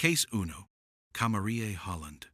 Case Uno, Camerie Holland,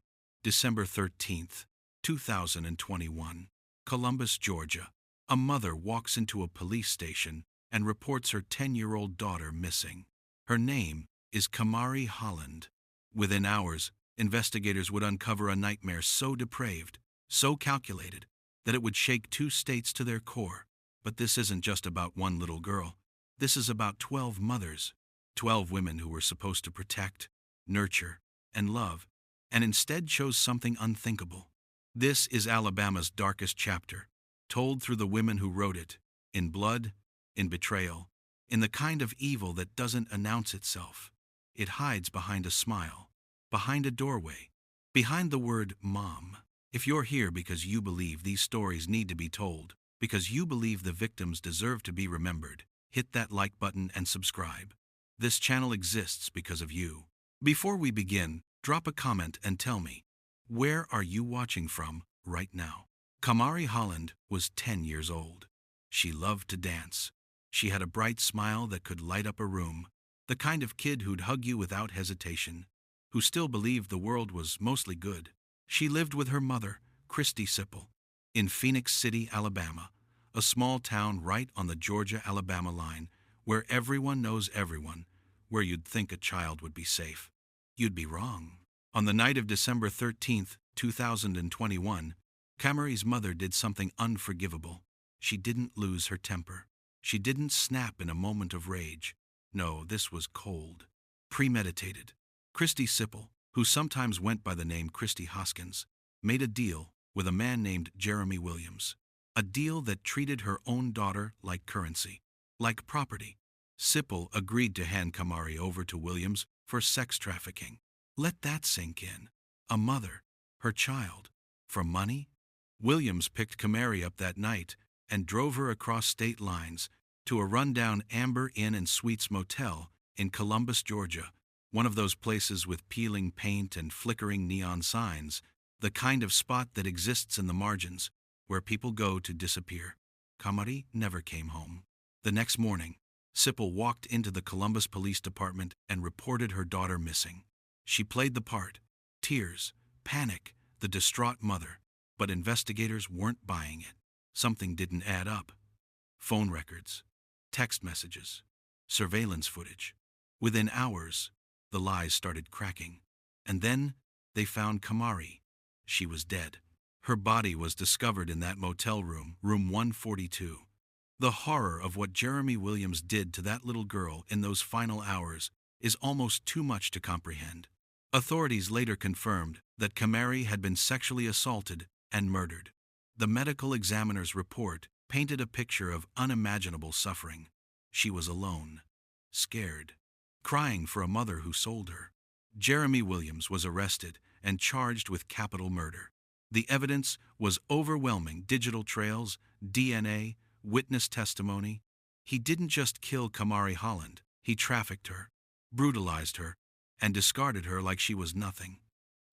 December 13th, 2021, Columbus, Georgia. A mother walks into a police station and reports her 10-year-old daughter missing. Her name is Camerie Holland. Within hours, investigators would uncover a nightmare so depraved, so calculated, that it would shake 2 states to their core. But this isn't just about one little girl. This is about 12 mothers, 12 women who were supposed to protect, nurture, and love, and instead chose something unthinkable. This is Alabama's darkest chapter, told through the women who wrote it, in blood, in betrayal, in the kind of evil that doesn't announce itself. It hides behind a smile, behind a doorway, behind the word mom. If you're here because you believe these stories need to be told, because you believe the victims deserve to be remembered, hit that like button and subscribe. This channel exists because of you. Before we begin, drop a comment and tell me, where are you watching from right now? Camerie Holland was 10 years old. She loved to dance. She had a bright smile that could light up a room, the kind of kid who'd hug you without hesitation, who still believed the world was mostly good. She lived with her mother, Christy Sipple, in Phoenix City, Alabama, a small town right on the Georgia-Alabama line, where everyone knows everyone, where you'd think a child would be safe. You'd be wrong. On the night of December 13th, 2021, Camerie's mother did something unforgivable. She didn't lose her temper. She didn't snap in a moment of rage. No, this was cold, premeditated. Christy Sipple, who sometimes went by the name Christy Hoskins, made a deal with a man named Jeremy Williams. A deal that treated her own daughter like currency, like property. Sipple agreed to hand Camerie over to Williams for sex trafficking. Let that sink in. A mother, her child, for money? Williams picked Camerie up that night and drove her across state lines to a rundown Amber Inn and Suites motel in Columbus, Georgia, one of those places with peeling paint and flickering neon signs, the kind of spot that exists in the margins, where people go to disappear. Camerie never came home. The next morning, Sipple walked into the Columbus Police Department and reported her daughter missing. She played the part, tears, panic, the distraught mother, but investigators weren't buying it. Something didn't add up. Phone records, text messages, surveillance footage. Within hours, the lies started cracking. And then they found Camerie. She was dead. Her body was discovered in that motel room, room 142. The horror of what Jeremy Williams did to that little girl in those final hours is almost too much to comprehend. Authorities later confirmed that Camerie had been sexually assaulted and murdered. The medical examiner's report painted a picture of unimaginable suffering. She was alone, scared, crying for a mother who sold her. Jeremy Williams was arrested and charged with capital murder. The evidence was overwhelming: digital trails, DNA, witness testimony. He didn't just kill Camerie Holland, he trafficked her, brutalized her, and discarded her like she was nothing.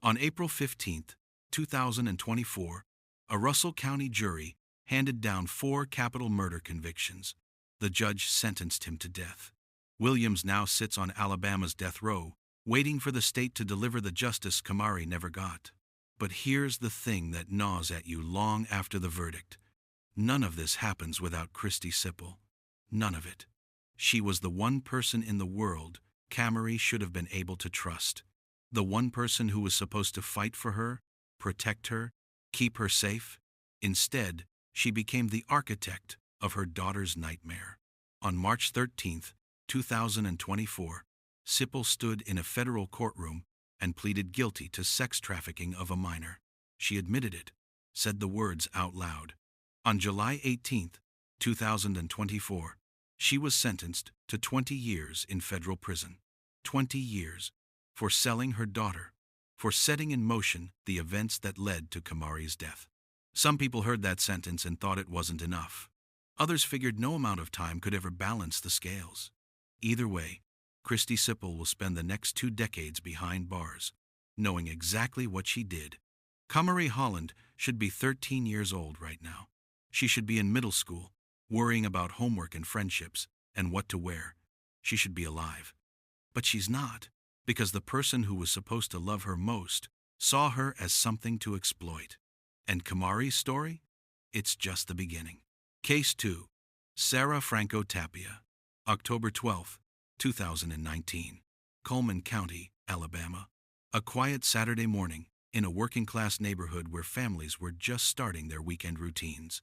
On April 15th, 2024, a Russell County jury handed down 4 capital murder convictions. The judge sentenced him to death. Williams now sits on Alabama's death row, waiting for the state to deliver the justice Camerie never got. But here's the thing that gnaws at you long after the verdict. None of this happens without Christy Sipple. None of it. She was the one person in the world Camerie should have been able to trust. The one person who was supposed to fight for her, protect her, keep her safe. Instead, she became the architect of her daughter's nightmare. On March 13th, 2024, Sipple stood in a federal courtroom and pleaded guilty to sex trafficking of a minor. She admitted it, said the words out loud. On July 18th, 2024, she was sentenced to 20 years in federal prison. 20 years for selling her daughter, for setting in motion the events that led to Camerie's death. Some people heard that sentence and thought it wasn't enough. Others figured no amount of time could ever balance the scales. Either way, Christy Sipple will spend the next 2 decades behind bars, knowing exactly what she did. Camerie Holland should be 13 years old right now. She should be in middle school, worrying about homework and friendships, and what to wear. She should be alive. But she's not, because the person who was supposed to love her most saw her as something to exploit. And Kamari's story? It's just the beginning. Case 2. Sarah Franco Tapia. October 12, 2019. Coleman County, Alabama. A quiet Saturday morning in a working-class neighborhood where families were just starting their weekend routines.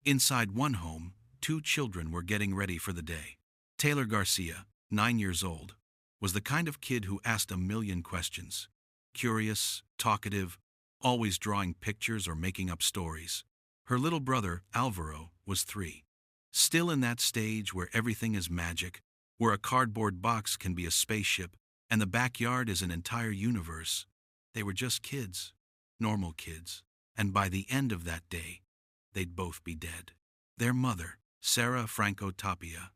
Inside one home, 2 children were getting ready for the day. Taylor Garcia, 9 years old, was the kind of kid who asked a million questions. Curious, talkative, always drawing pictures or making up stories. Her little brother, Alvaro, was 3. Still in that stage where everything is magic, where a cardboard box can be a spaceship, and the backyard is an entire universe. They were just kids, normal kids, and by the end of that day, they'd both be dead. Their mother, Sarah Franco Tapia,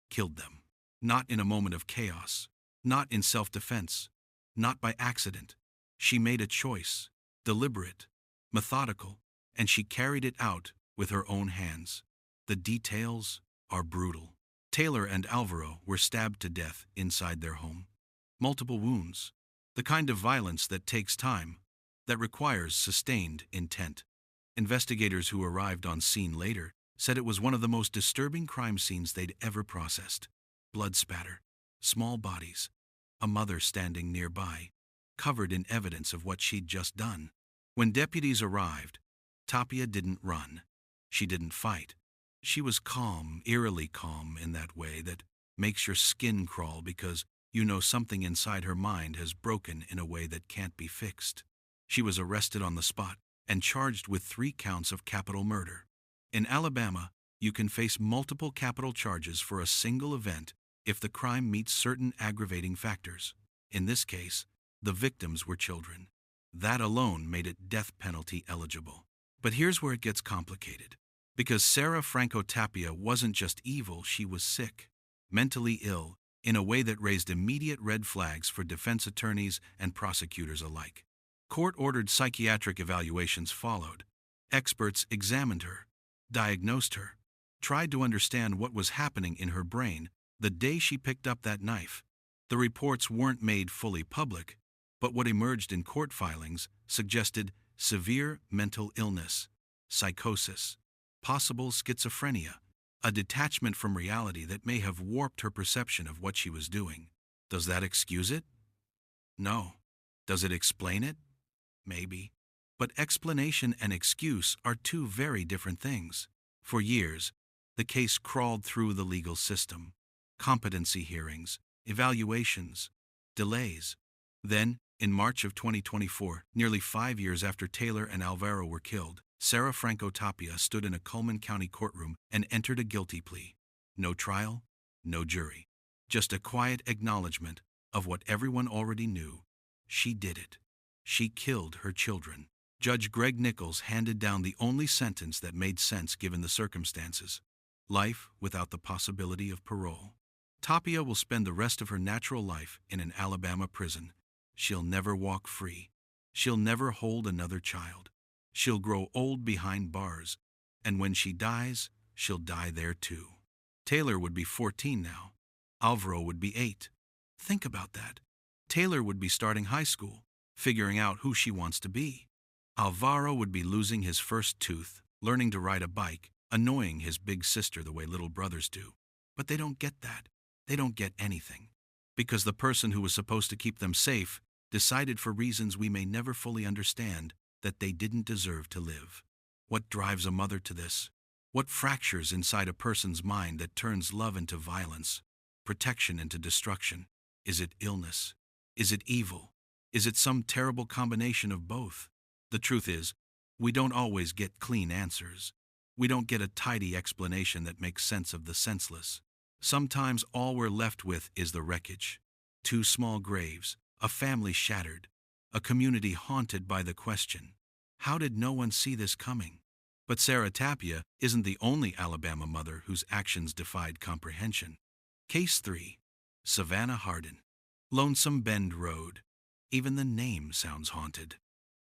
killed them. Not in a moment of chaos, not in self-defense, not by accident. She made a choice, deliberate, methodical, and she carried it out with her own hands. The details are brutal. Taylor and Alvaro were stabbed to death inside their home. Multiple wounds, the kind of violence that takes time, that requires sustained intent. Investigators who arrived on scene later said it was one of the most disturbing crime scenes they'd ever processed. Blood spatter, small bodies, a mother standing nearby, covered in evidence of what she'd just done. When deputies arrived, Tapia didn't run. She didn't fight. She was calm, eerily calm in that way that makes your skin crawl because you know something inside her mind has broken in a way that can't be fixed. She was arrested on the spot and charged with 3 counts of capital murder. In Alabama, you can face multiple capital charges for a single event if the crime meets certain aggravating factors. In this case, the victims were children. That alone made it death penalty eligible. But here's where it gets complicated. Because Sarah Franco Tapia wasn't just evil, she was sick, mentally ill, in a way that raised immediate red flags for defense attorneys and prosecutors alike. Court-ordered psychiatric evaluations followed. Experts examined her, diagnosed her, tried to understand what was happening in her brain the day she picked up that knife. The reports weren't made fully public, but what emerged in court filings suggested severe mental illness, psychosis, possible schizophrenia, a detachment from reality that may have warped her perception of what she was doing. Does that excuse it? No. Does it explain it? Maybe. But explanation and excuse are 2 very different things. For years, the case crawled through the legal system. Competency hearings, evaluations, delays. Then, in March of 2024, nearly 5 years after Taylor and Alvaro were killed, Sarah Franco Tapia stood in a Coleman County courtroom and entered a guilty plea. No trial, no jury. Just a quiet acknowledgement of what everyone already knew. She did it. She killed her children. Judge Greg Nichols handed down the only sentence that made sense given the circumstances. Life without the possibility of parole. Tapia will spend the rest of her natural life in an Alabama prison. She'll never walk free. She'll never hold another child. She'll grow old behind bars, and when she dies, she'll die there too. Taylor would be 14 now. Alvaro would be 8. Think about that. Taylor would be starting high school, figuring out who she wants to be. Alvaro would be losing his first tooth, learning to ride a bike, annoying his big sister the way little brothers do. But they don't get that. They don't get anything. Because the person who was supposed to keep them safe decided for reasons we may never fully understand that they didn't deserve to live. What drives a mother to this? What fractures inside a person's mind that turns love into violence, protection into destruction? Is it illness? Is it evil? Is it some terrible combination of both? The truth is, we don't always get clean answers. We don't get a tidy explanation that makes sense of the senseless. Sometimes all we're left with is the wreckage. 2 small graves, a family shattered, a community haunted by the question, how did no one see this coming? But Sarah Tapia isn't the only Alabama mother whose actions defied comprehension. Case 3. Savannah Hardin. Lonesome Bend Road. Even the name sounds haunted.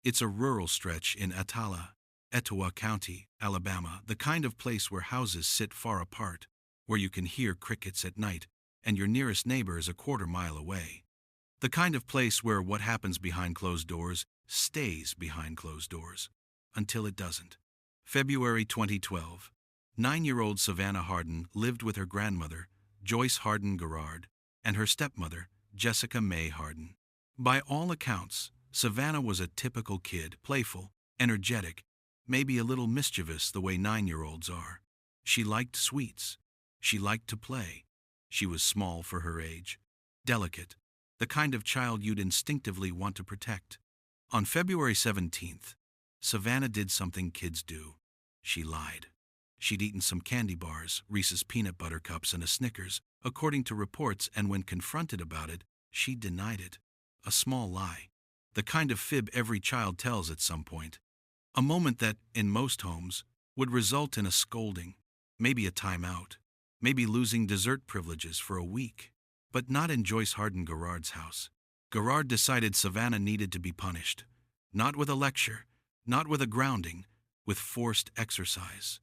It's a rural stretch in Etowah County, Alabama, the kind of place where houses sit far apart, where you can hear crickets at night, and your nearest neighbor is a quarter mile away. The kind of place where what happens behind closed doors stays behind closed doors until it doesn't. February 2012. 9-year-old Savannah Hardin lived with her grandmother, Joyce Hardin Garrard, and her stepmother, Jessica May Hardin. By all accounts, Savannah was a typical kid, playful, energetic, maybe a little mischievous the way 9-year-olds are. She liked sweets. She liked to play. She was small for her age, delicate, the kind of child you'd instinctively want to protect. On February 17th, Savannah did something kids do. She lied. She'd eaten some candy bars, Reese's peanut butter cups, and a Snickers, according to reports, and when confronted about it, she denied it. A small lie. The kind of fib every child tells at some point. A moment that, in most homes, would result in a scolding, maybe a timeout, maybe losing dessert privileges for a week. But not in Joyce Hardin Garrard's house. Garrard decided Savannah needed to be punished. Not with a lecture, not with a grounding, with forced exercise.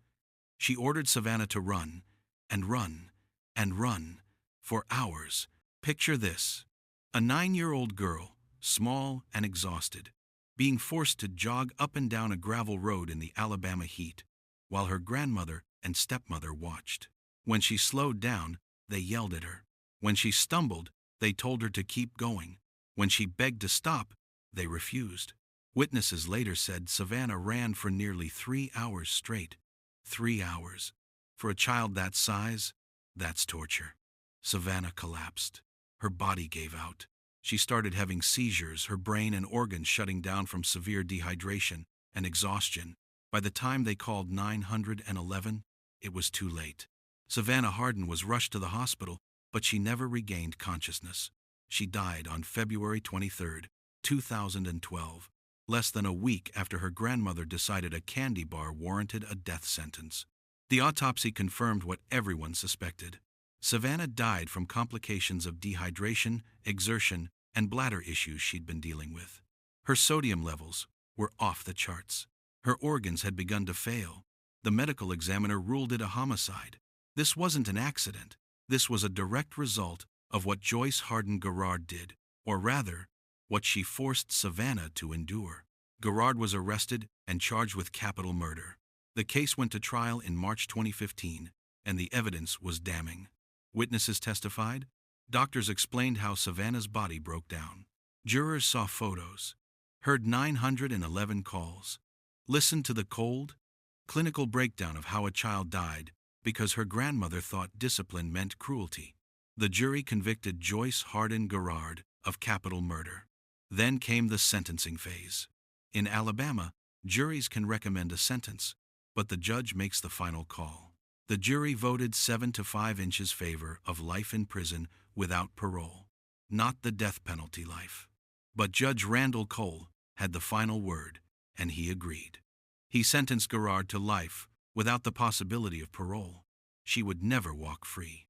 She ordered Savannah to run, and run, and run, for hours. Picture this. A 9-year-old girl, small and exhausted, being forced to jog up and down a gravel road in the Alabama heat, while her grandmother and stepmother watched. When she slowed down, they yelled at her. When she stumbled, they told her to keep going. When she begged to stop, they refused. Witnesses later said Savannah ran for nearly 3 hours straight. 3 hours. For a child that size, that's torture. Savannah collapsed. Her body gave out. She started having seizures, her brain and organs shutting down from severe dehydration and exhaustion. By the time they called 911, it was too late. Savannah Hardin was rushed to the hospital, but she never regained consciousness. She died on February 23, 2012, less than a week after her grandmother decided a candy bar warranted a death sentence. The autopsy confirmed what everyone suspected. Savannah died from complications of dehydration, exertion, and bladder issues she'd been dealing with. Her sodium levels were off the charts. Her organs had begun to fail. The medical examiner ruled it a homicide. This wasn't an accident. This was a direct result of what Joyce Hardin Garrard did, or rather, what she forced Savannah to endure. Garrard was arrested and charged with capital murder. The case went to trial in March 2015, and the evidence was damning. Witnesses testified. Doctors explained how Savannah's body broke down. Jurors saw photos, heard 911 calls, listened to the cold, clinical breakdown of how a child died because her grandmother thought discipline meant cruelty. The jury convicted Joyce Hardin Garrard of capital murder. Then came the sentencing phase. In Alabama, juries can recommend a sentence, but the judge makes the final call. The jury voted 7-5 inches favor of life in prison without parole, not the death penalty life. But Judge Randall Cole had the final word, and he agreed. He sentenced Garrard to life without the possibility of parole. She would never walk free.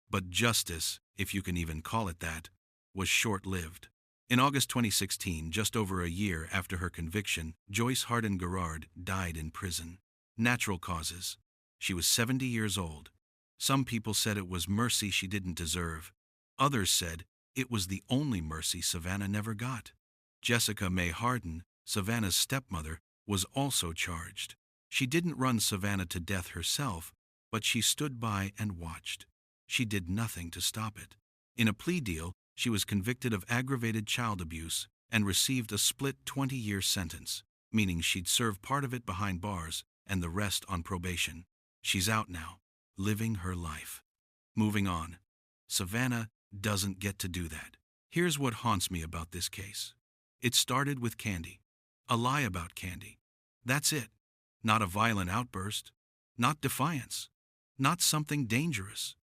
But justice, if you can even call it that, was short-lived. In August 2016, just over a year after her conviction, Joyce Hardin Garrard died in prison. Natural causes. She was 70 years old. Some people said it was mercy she didn't deserve. Others said it was the only mercy Savannah never got. Jessica May Hardin, Savannah's stepmother, was also charged. She didn't run Savannah to death herself, but she stood by and watched. She did nothing to stop it. In a plea deal, she was convicted of aggravated child abuse and received a split 20-year sentence, meaning she'd serve part of it behind bars and the rest on probation. She's out now, living her life. Moving on. Savannah doesn't get to do that. Here's what haunts me about this case. It started with candy. A lie about candy. That's it. Not a violent outburst. Not defiance. Not something dangerous.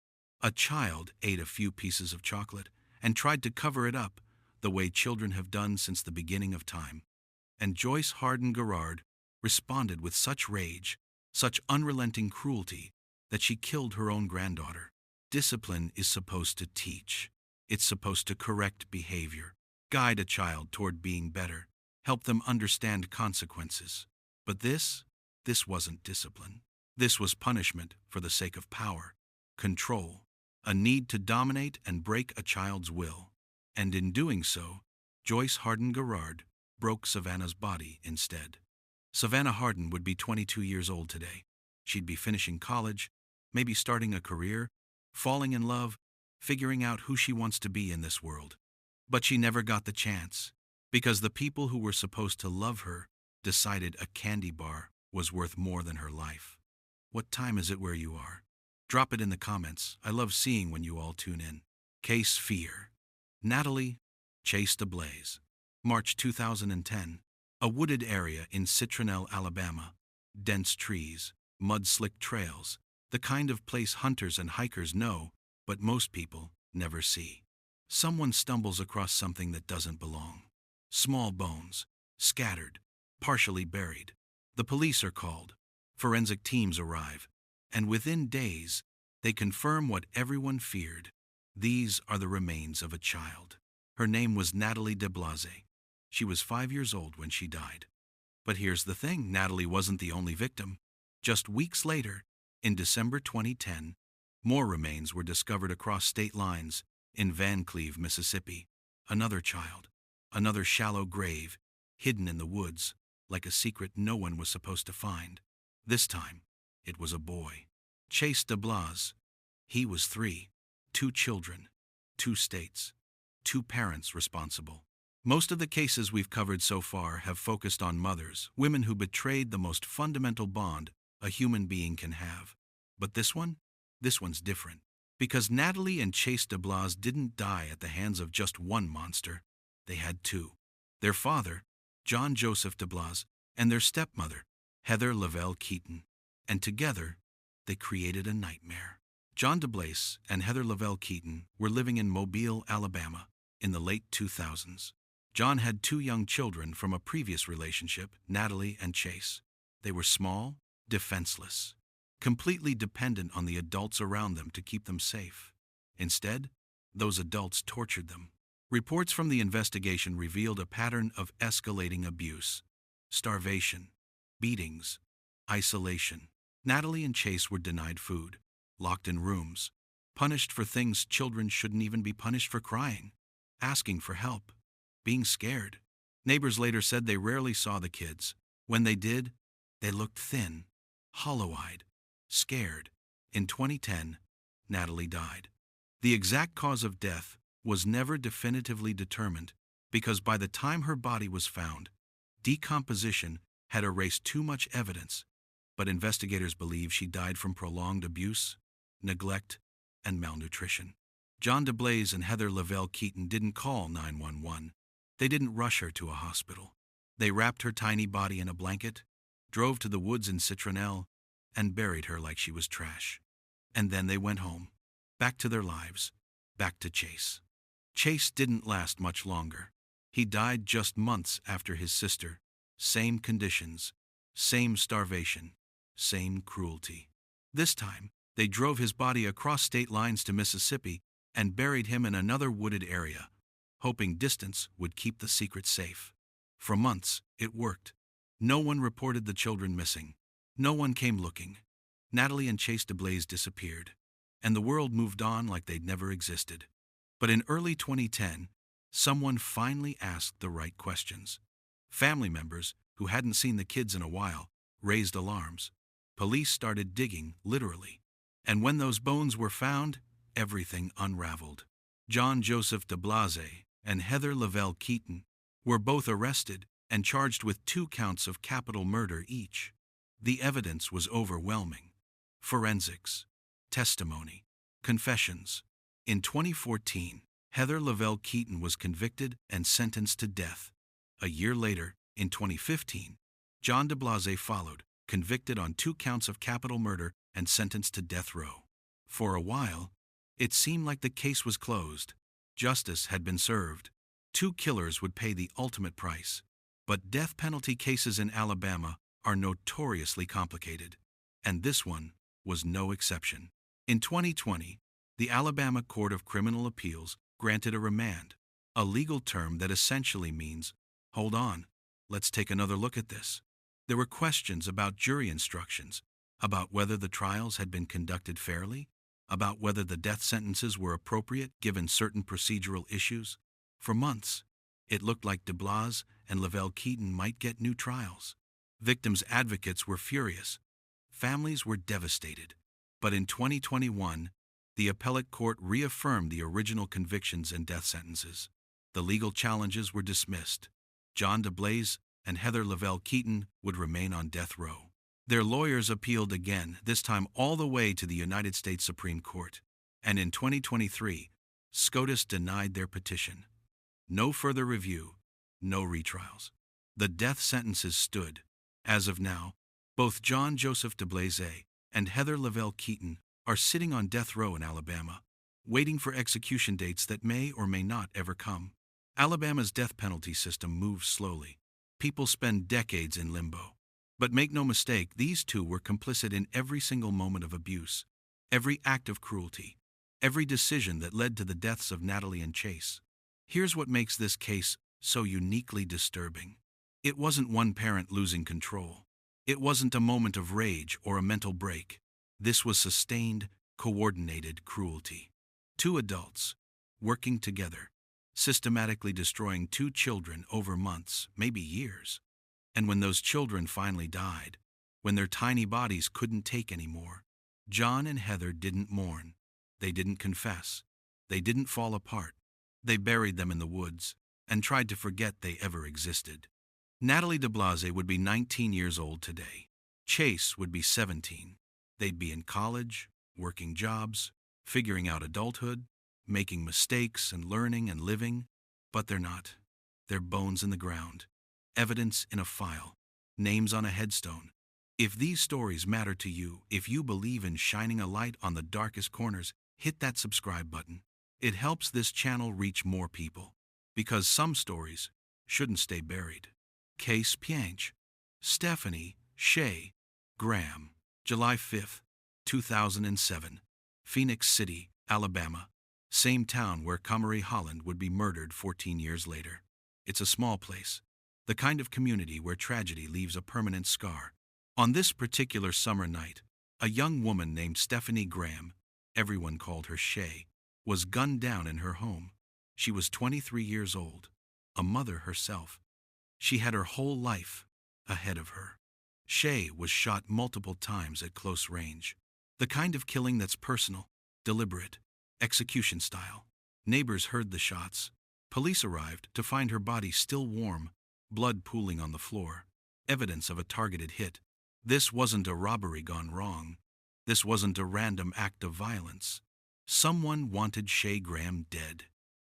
A child ate a few pieces of chocolate and tried to cover it up the way children have done since the beginning of time. And Joyce Hardin Garrard responded with such rage, such unrelenting cruelty, that she killed her own granddaughter. Discipline is supposed to teach. It's supposed to correct behavior, guide a child toward being better, help them understand consequences. But this wasn't discipline. This was punishment for the sake of power, control, a need to dominate and break a child's will. And in doing so, Joyce Harden Garrard broke Savannah's body instead. Savannah Harden would be 22 years old today. She'd be finishing college, maybe starting a career, falling in love, figuring out who she wants to be in this world. But she never got the chance, because the people who were supposed to love her decided a candy bar was worth more than her life. What time is it where you are? Drop it in the comments. I love seeing when you all tune in. Case Fear. Natalie chased ablaze. March 2010. A wooded area in Citronelle, Alabama. Dense trees, mud-slick trails, the kind of place hunters and hikers know, but most people never see. Someone stumbles across something that doesn't belong. Small bones, scattered, partially buried. The police are called. Forensic teams arrive. And within days, they confirm what everyone feared. These are the remains of a child. Her name was Natalie DeBlase. She was 5 years old when she died. But here's the thing, Natalie wasn't the only victim. Just weeks later, in December 2010, more remains were discovered across state lines in Van Cleve, Mississippi. Another child, another shallow grave, hidden in the woods, like a secret no one was supposed to find. This time, it was a boy. Chase DeBlase. He was 3, 2 children, 2 states, 2 parents responsible. Most of the cases we've covered so far have focused on mothers, women who betrayed the most fundamental bond a human being can have. But this one's different. Because Natalie and Chase DeBlase didn't die at the hands of just one monster. They had 2. Their father, John Joseph DeBlase, and their stepmother, Heather Lavelle Keaton. And together, they created a nightmare. John DeBlase and Heather Lavelle Keaton were living in Mobile, Alabama, in the late 2000s. John had 2 young children from a previous relationship, Natalie and Chase. They were small, defenseless, completely dependent on the adults around them to keep them safe. Instead, those adults tortured them. Reports from the investigation revealed a pattern of escalating abuse, starvation, beatings, isolation. Natalie and Chase were denied food, locked in rooms, punished for things children shouldn't even be punished for: crying, asking for help, being scared. Neighbors later said they rarely saw the kids. When they did, they looked thin, hollow-eyed, scared. In 2010, Natalie died. The exact cause of death was never definitively determined because by the time her body was found, decomposition had erased too much evidence. But investigators believe she died from prolonged abuse, neglect, and malnutrition. John DeBlase and Heather Lavelle Keaton didn't call 911. They didn't rush her to a hospital. They wrapped her tiny body in a blanket, drove to the woods in Citronelle, and buried her like she was trash. And then they went home, back to their lives, back to Chase. Chase didn't last much longer. He died just months after his sister. Same conditions, same starvation, same cruelty. This time, they drove his body across state lines to Mississippi and buried him in another wooded area, hoping distance would keep the secret safe. For months, it worked. No one reported the children missing. No one came looking. Natalie and Chase DeBlase disappeared, and the world moved on like they'd never existed. But in early 2010, someone finally asked the right questions. Family members, who hadn't seen the kids in a while, raised alarms. Police started digging, literally. And when those bones were found, everything unraveled. John Joseph DeBlase and Heather Lavelle Keaton were both arrested and charged with 2 counts of capital murder each. The evidence was overwhelming. Forensics, testimony, confessions. In 2014, Heather Lavelle Keaton was convicted and sentenced to death. A year later, in 2015, John DeBlase followed, convicted on 2 counts of capital murder and sentenced to death row. For a while, it seemed like the case was closed. Justice had been served. 2 killers would pay the ultimate price. But death penalty cases in Alabama are notoriously complicated, and this one was no exception. In 2020, the Alabama Court of Criminal Appeals granted a remand, a legal term that essentially means, hold on, let's take another look at this. There were questions about jury instructions, about whether the trials had been conducted fairly, about whether the death sentences were appropriate given certain procedural issues. For months, it looked like DeBlas and Lavelle Keaton might get new trials. Victims' advocates were furious. Families were devastated. But in 2021, the appellate court reaffirmed the original convictions and death sentences. The legal challenges were dismissed. John DeBlas and Heather Lavelle Keaton would remain on death row. Their lawyers appealed again, this time all the way to the United States Supreme Court. And in 2023, SCOTUS denied their petition. No further review, no retrials. The death sentences stood. As of now, both John Joseph DeBlas and Heather Lavelle Keaton are sitting on death row in Alabama, waiting for execution dates that may or may not ever come. Alabama's death penalty system moves slowly. People spend decades in limbo. But make no mistake, these two were complicit in every single moment of abuse, every act of cruelty, every decision that led to the deaths of Natalie and Chase. Here's what makes this case so uniquely disturbing. It wasn't one parent losing control. It wasn't a moment of rage or a mental break. This was sustained, coordinated cruelty. Two adults, working together, systematically destroying two children over months, maybe years. And when those children finally died, when their tiny bodies couldn't take anymore, John and Heather didn't mourn. They didn't confess. They didn't fall apart. They buried them in the woods and tried to forget they ever existed. Natalie DeBlas would be 19 years old today. Chase would be 17. They'd be in college, working jobs, figuring out adulthood, making mistakes and learning and living. But they're not. They're bones in the ground, evidence in a file, names on a headstone. If these stories matter to you, if you believe in shining a light on the darkest corners, hit that subscribe button. It helps this channel reach more people, because some stories shouldn't stay buried. Case Pianch, Stephanie Shea Graham, July 5, 2007, Phoenix City, Alabama, same town where Camerie Holland would be murdered 14 years later. It's a small place, the kind of community where tragedy leaves a permanent scar. On this particular summer night, a young woman named Stephanie Graham, everyone called her Shea, was gunned down in her home. She was 23 years old, a mother herself. She had her whole life ahead of her. Shea was shot multiple times at close range. The kind of killing that's personal, deliberate, execution style. Neighbors heard the shots. Police arrived to find her body still warm, blood pooling on the floor, evidence of a targeted hit. This wasn't a robbery gone wrong. This wasn't a random act of violence. Someone wanted Shea Graham dead.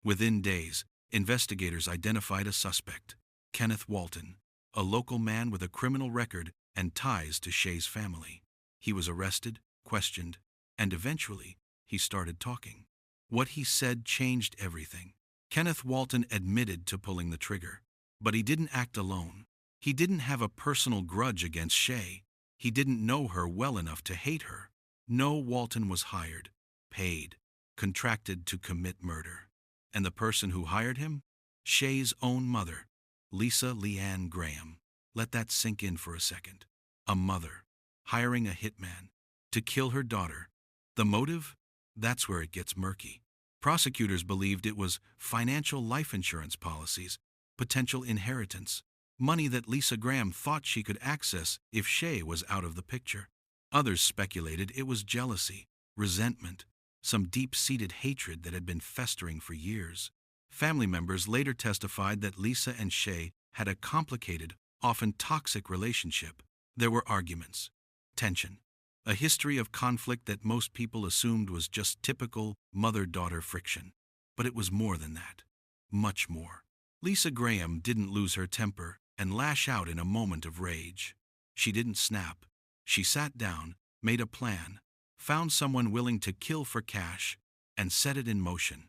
Within days, investigators identified a suspect, Kenneth Walton, a local man with a criminal record and ties to Shea's family. He was arrested, questioned, and eventually, he started talking. What he said changed everything. Kenneth Walton admitted to pulling the trigger, but he didn't act alone. He didn't have a personal grudge against Shea. He didn't know her well enough to hate her. No, Walton was hired, paid, contracted to commit murder. And the person who hired him? Shea's own mother, Lisa Leanne Graham. Let that sink in for a second. A mother, hiring a hitman to kill her daughter. The motive? That's where it gets murky. Prosecutors believed it was financial life insurance policies, potential inheritance, money that Lisa Graham thought she could access if Shea was out of the picture. Others speculated it was jealousy, resentment, some deep-seated hatred that had been festering for years. Family members later testified that Lisa and Shea had a complicated, often toxic relationship. There were arguments, tension, a history of conflict that most people assumed was just typical mother-daughter friction. But it was more than that. Much more. Lisa Graham didn't lose her temper and lash out in a moment of rage. She didn't snap. She sat down, made a plan, found someone willing to kill for cash, and set it in motion.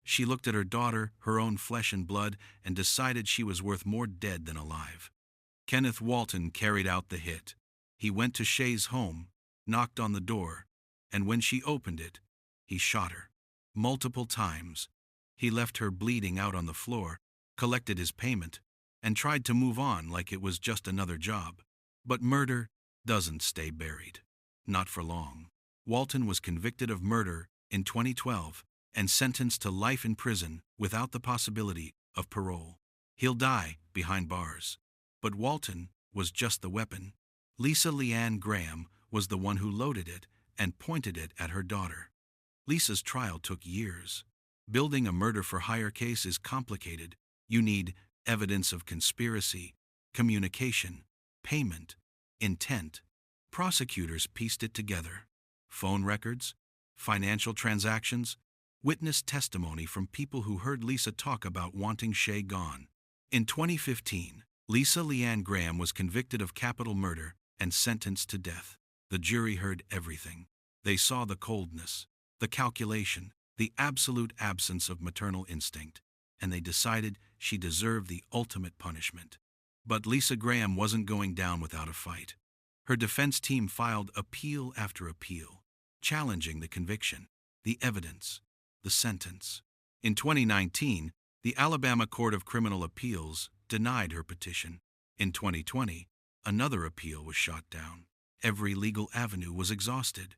She looked at her daughter, her own flesh and blood, and decided she was worth more dead than alive. Kenneth Walton carried out the hit. He went to Shea's home, knocked on the door, and when she opened it, he shot her. Multiple times. He left her bleeding out on the floor, collected his payment, and tried to move on like it was just another job. But murder doesn't stay buried. Not for long. Walton was convicted of murder in 2012 and sentenced to life in prison without the possibility of parole. He'll die behind bars. But Walton was just the weapon. Lisa Leanne Graham was the one who loaded it and pointed it at her daughter. Lisa's trial took years. Building a murder-for-hire case is complicated. You need evidence of conspiracy, communication, payment, intent. Prosecutors pieced it together. Phone records, financial transactions, witness testimony from people who heard Lisa talk about wanting Shay gone. In 2015, Lisa Leanne Graham was convicted of capital murder and sentenced to death. The jury heard everything. They saw the coldness, the calculation, the absolute absence of maternal instinct, and they decided she deserved the ultimate punishment. But Lisa Graham wasn't going down without a fight. Her defense team filed appeal after appeal, challenging the conviction, the evidence, the sentence. In 2019, the Alabama Court of Criminal Appeals denied her petition. In 2020, another appeal was shot down. Every legal avenue was exhausted.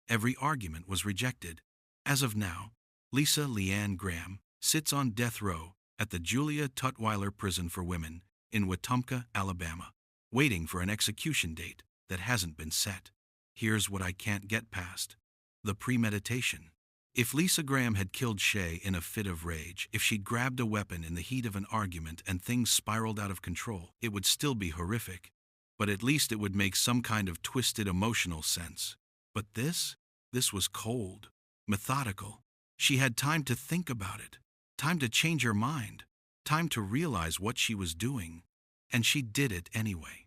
Every argument was rejected. As of now, Lisa Leanne Graham sits on death row at the Julia Tutwiler Prison for Women in Wetumpka, Alabama, waiting for an execution date that hasn't been set. Here's what I can't get past: the premeditation. If Lisa Graham had killed Shay in a fit of rage, if she'd grabbed a weapon in the heat of an argument and things spiraled out of control, it would still be horrific. But at least it would make some kind of twisted emotional sense. But this was cold, methodical. She had time to think about it, time to change her mind, time to realize what she was doing. And she did it anyway.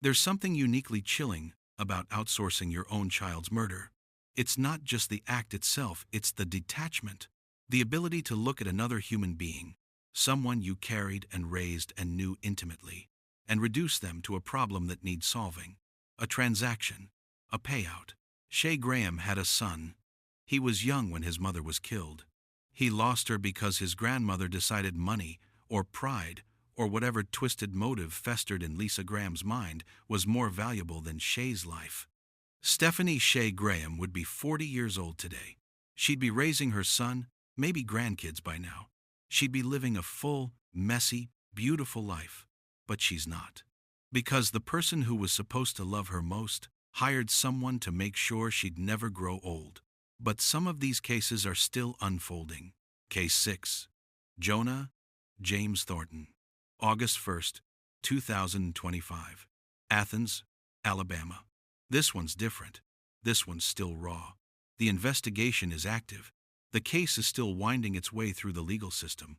There's something uniquely chilling about outsourcing your own child's murder. It's not just the act itself, it's the detachment, the ability to look at another human being, someone you carried and raised and knew intimately, and reduce them to a problem that needs solving, a transaction, a payout. Shay Graham had a son. He was young when his mother was killed. He lost her because his grandmother decided money, or pride, or whatever twisted motive festered in Lisa Graham's mind was more valuable than Shay's life. Stephanie Shay Graham would be 40 years old today. She'd be raising her son, maybe grandkids by now. She'd be living a full, messy, beautiful life. But she's not. Because the person who was supposed to love her most hired someone to make sure she'd never grow old. But some of these cases are still unfolding. Case 6. Jonah James Thornton. August 1st, 2025. Athens, Alabama. This one's different. This one's still raw. The investigation is active. The case is still winding its way through the legal system.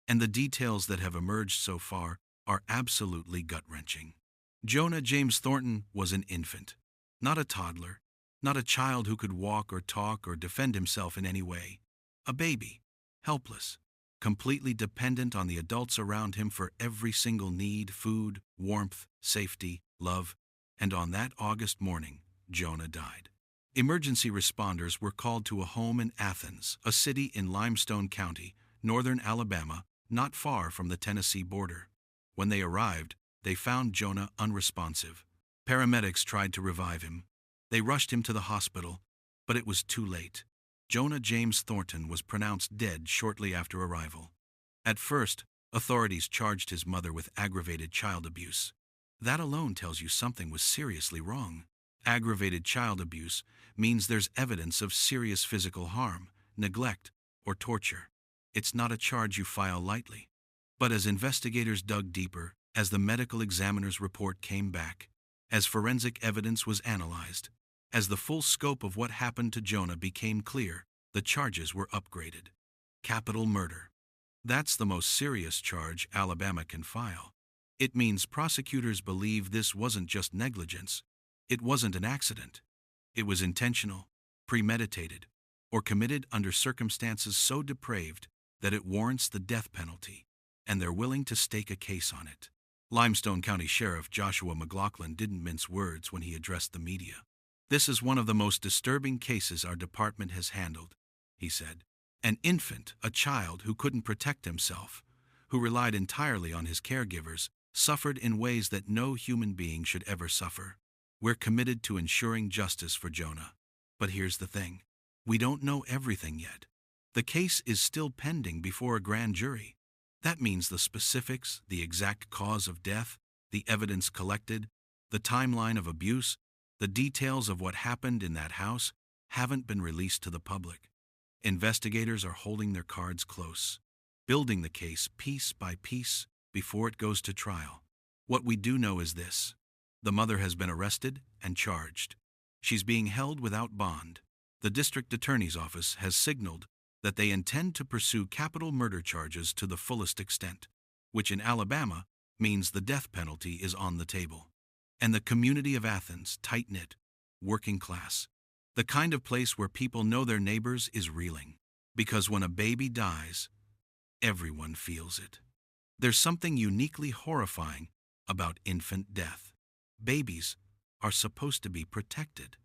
And the details that have emerged so far are absolutely gut-wrenching. Jonah James Thornton was an infant, not a toddler, not a child who could walk or talk or defend himself in any way. A baby, helpless, completely dependent on the adults around him for every single need: food, warmth, safety, love. And on that August morning, Jonah died. Emergency responders were called to a home in Athens, a city in Limestone County, northern Alabama, not far from the Tennessee border. When they arrived, they found Jonah unresponsive. Paramedics tried to revive him. They rushed him to the hospital, but it was too late. Jonah James Thornton was pronounced dead shortly after arrival. At first, authorities charged his mother with aggravated child abuse. That alone tells you something was seriously wrong. Aggravated child abuse means there's evidence of serious physical harm, neglect, or torture. It's not a charge you file lightly. But as investigators dug deeper, as the medical examiner's report came back, as forensic evidence was analyzed, as the full scope of what happened to Jonah became clear, the charges were upgraded. Capital murder. That's the most serious charge Alabama can file. It means prosecutors believe this wasn't just negligence. It wasn't an accident. It was intentional, premeditated, or committed under circumstances so depraved that it warrants the death penalty, and they're willing to stake a case on it. Limestone County Sheriff Joshua McLaughlin didn't mince words when he addressed the media. "This is one of the most disturbing cases our department has handled," he said. "An infant, a child who couldn't protect himself, who relied entirely on his caregivers, suffered in ways that no human being should ever suffer. We're committed to ensuring justice for Jonah. But here's the thing. We don't know everything yet. The case is still pending before a grand jury. That means the specifics, the exact cause of death, the evidence collected, the timeline of abuse, the details of what happened in that house haven't been released to the public. Investigators are holding their cards close, building the case piece by piece before it goes to trial. What we do know is this: the mother has been arrested and charged. She's being held without bond. The district attorney's office has signaled that they intend to pursue capital murder charges to the fullest extent, which in Alabama means the death penalty is on the table. And the community of Athens, tight-knit, working class, the kind of place where people know their neighbors, is reeling. Because when a baby dies, everyone feels it. There's something uniquely horrifying about infant death. Babies are supposed to be protected.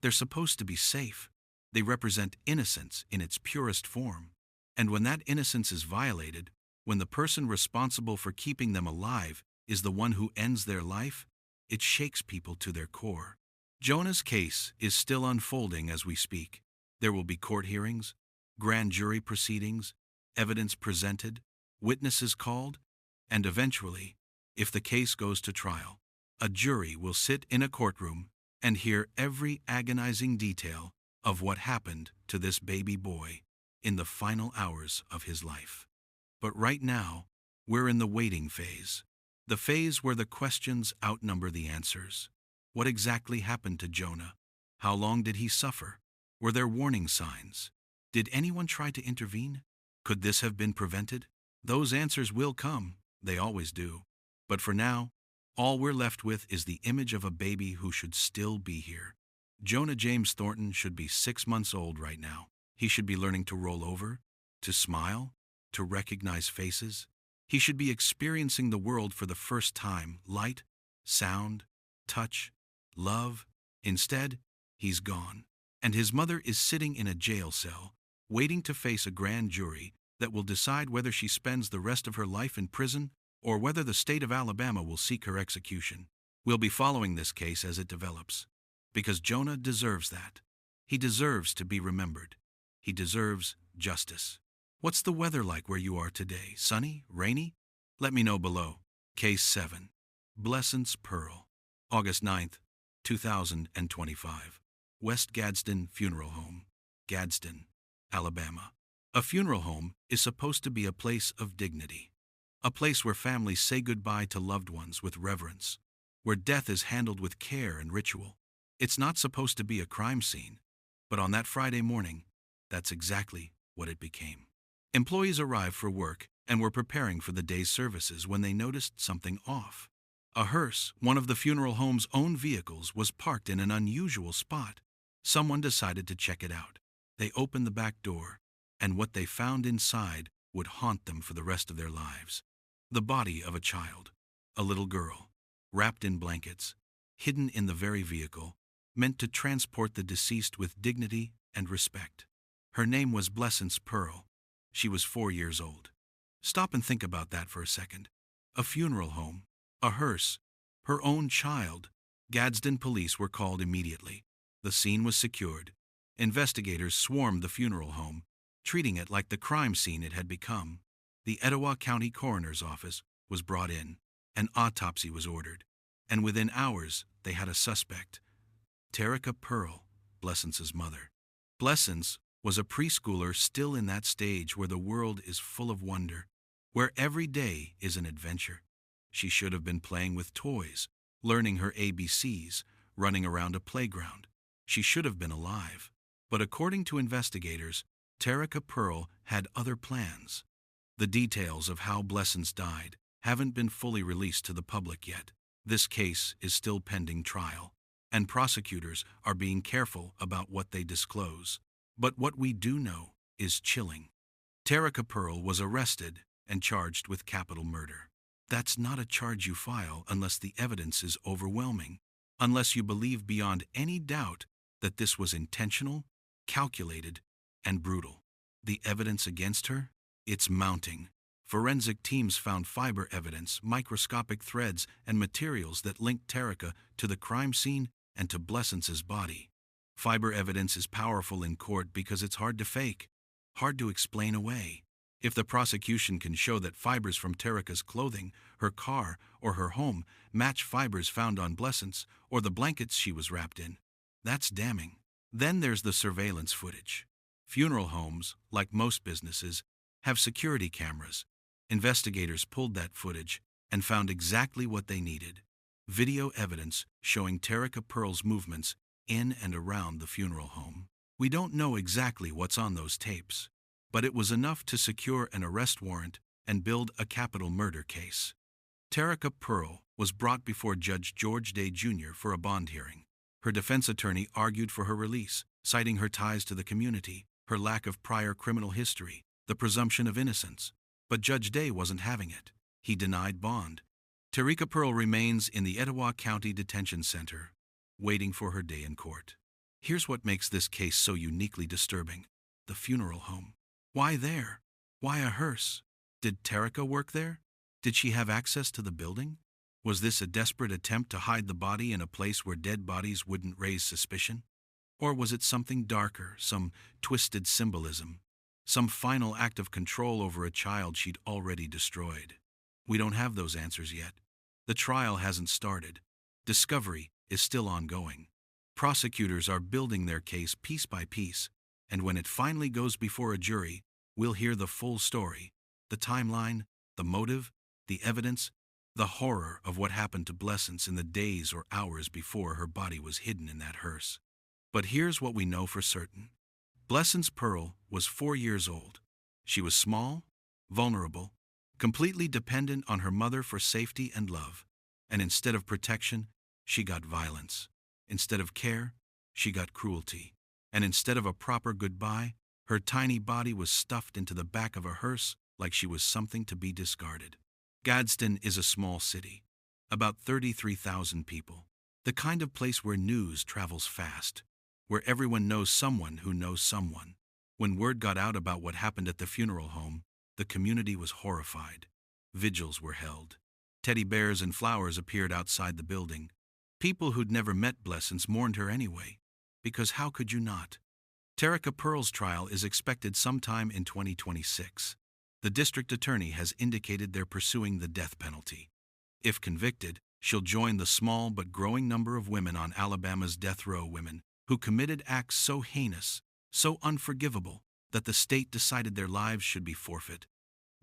They're supposed to be safe. They represent innocence in its purest form. And when that innocence is violated, when the person responsible for keeping them alive is the one who ends their life, it shakes people to their core. Jonah's case is still unfolding as we speak. There will be court hearings, grand jury proceedings, evidence presented, witnesses called, and eventually, if the case goes to trial, a jury will sit in a courtroom and hear every agonizing detail of what happened to this baby boy in the final hours of his life. But right now, we're in the waiting phase, the phase where the questions outnumber the answers. What exactly happened to Jonah? How long did he suffer? Were there warning signs? Did anyone try to intervene? Could this have been prevented? Those answers will come, they always do. But for now, all we're left with is the image of a baby who should still be here. Jonah James Thornton should be 6 months old right now. He should be learning to roll over, to smile, to recognize faces. He should be experiencing the world for the first time: light, sound, touch, love. Instead, he's gone. And his mother is sitting in a jail cell, waiting to face a grand jury that will decide whether she spends the rest of her life in prison or whether the state of Alabama will seek her execution. We'll be following this case as it develops, because Jonah deserves that. He deserves to be remembered. He deserves justice. What's the weather like where you are today? Sunny? Rainy? Let me know below. Case 7. Blessance Pearl. August 9th, 2025. West Gadsden Funeral Home, Gadsden, Alabama. A funeral home is supposed to be a place of dignity, a place where families say goodbye to loved ones with reverence, where death is handled with care and ritual. It's not supposed to be a crime scene, but on that Friday morning, that's exactly what it became. Employees arrived for work and were preparing for the day's services when they noticed something off. A hearse, one of the funeral home's own vehicles, was parked in an unusual spot. Someone decided to check it out. They opened the back door, and what they found inside would haunt them for the rest of their lives. The body of a child, a little girl, wrapped in blankets, hidden in the very vehicle, meant to transport the deceased with dignity and respect. Her name was Blessance Pearl. She was 4 years old. Stop and think about that for a second. A funeral home, a hearse, her own child. Gadsden police were called immediately. The scene was secured. Investigators swarmed the funeral home, treating it like the crime scene it had become. The Etowah County Coroner's Office was brought in. An autopsy was ordered, and within hours they had a suspect: Terica Pearl, Blessance's mother. Blessance was a preschooler still in that stage where the world is full of wonder, where every day is an adventure. She should have been playing with toys, learning her ABCs, running around a playground. She should have been alive. But according to investigators, Terica Pearl had other plans. The details of how Blessance died haven't been fully released to the public yet. This case is still pending trial, and prosecutors are being careful about what they disclose. But what we do know is chilling. Terica Pearl was arrested and charged with capital murder. That's not a charge you file unless the evidence is overwhelming, unless you believe beyond any doubt that this was intentional, calculated, and brutal. The evidence against her? It's mounting. Forensic teams found fiber evidence, microscopic threads, and materials that linked Terica to the crime scene and to Blessance's body. Fiber evidence is powerful in court because it's hard to fake. hard to explain away. If the prosecution can show that fibers from Terica's clothing, her car, or her home match fibers found on Blessant's or the blankets she was wrapped in, that's damning. Then there's the surveillance footage. Funeral homes, like most businesses, have security cameras. Investigators pulled that footage and found exactly what they needed: video evidence showing Terica Pearl's movements in and around the funeral home. We don't know exactly what's on those tapes, but it was enough to secure an arrest warrant and build a capital murder case. Terica Pearl was brought before Judge George Day Jr. for a bond hearing. Her defense attorney argued for her release, citing her ties to the community, her lack of prior criminal history, the presumption of innocence. But Judge Day wasn't having it. He denied bond. Terica Pearl remains in the Etowah County Detention Center, waiting for her day in court. Here's what makes this case so uniquely disturbing: the funeral home. Why there? Why a hearse? Did Terica work there? Did she have access to the building? Was this a desperate attempt to hide the body in a place where dead bodies wouldn't raise suspicion? Or was it something darker, some twisted symbolism, some final act of control over a child she'd already destroyed? We don't have those answers yet. The trial hasn't started. Discovery is still ongoing. Prosecutors are building their case piece by piece, and when it finally goes before a jury, we'll hear the full story: the timeline, the motive, the evidence, the horror of what happened to Blessance in the days or hours before her body was hidden in that hearse. But here's what we know for certain. Blessance Pearl was 4 years old. She was small, vulnerable, completely dependent on her mother for safety and love. And instead of protection, she got violence. Instead of care, she got cruelty. And instead of a proper goodbye, her tiny body was stuffed into the back of a hearse like she was something to be discarded. Gadsden is a small city, about 33,000 people. The kind of place where news travels fast, where everyone knows someone who knows someone. When word got out about what happened at the funeral home, the community was horrified. Vigils were held. Teddy bears and flowers appeared outside the building. People who'd never met Blessance mourned her anyway, because how could you not? Terica Pearl's trial is expected sometime in 2026. The district attorney has indicated they're pursuing the death penalty. If convicted, she'll join the small but growing number of women on Alabama's death row, women who committed acts so heinous, so unforgivable, that the state decided their lives should be forfeit.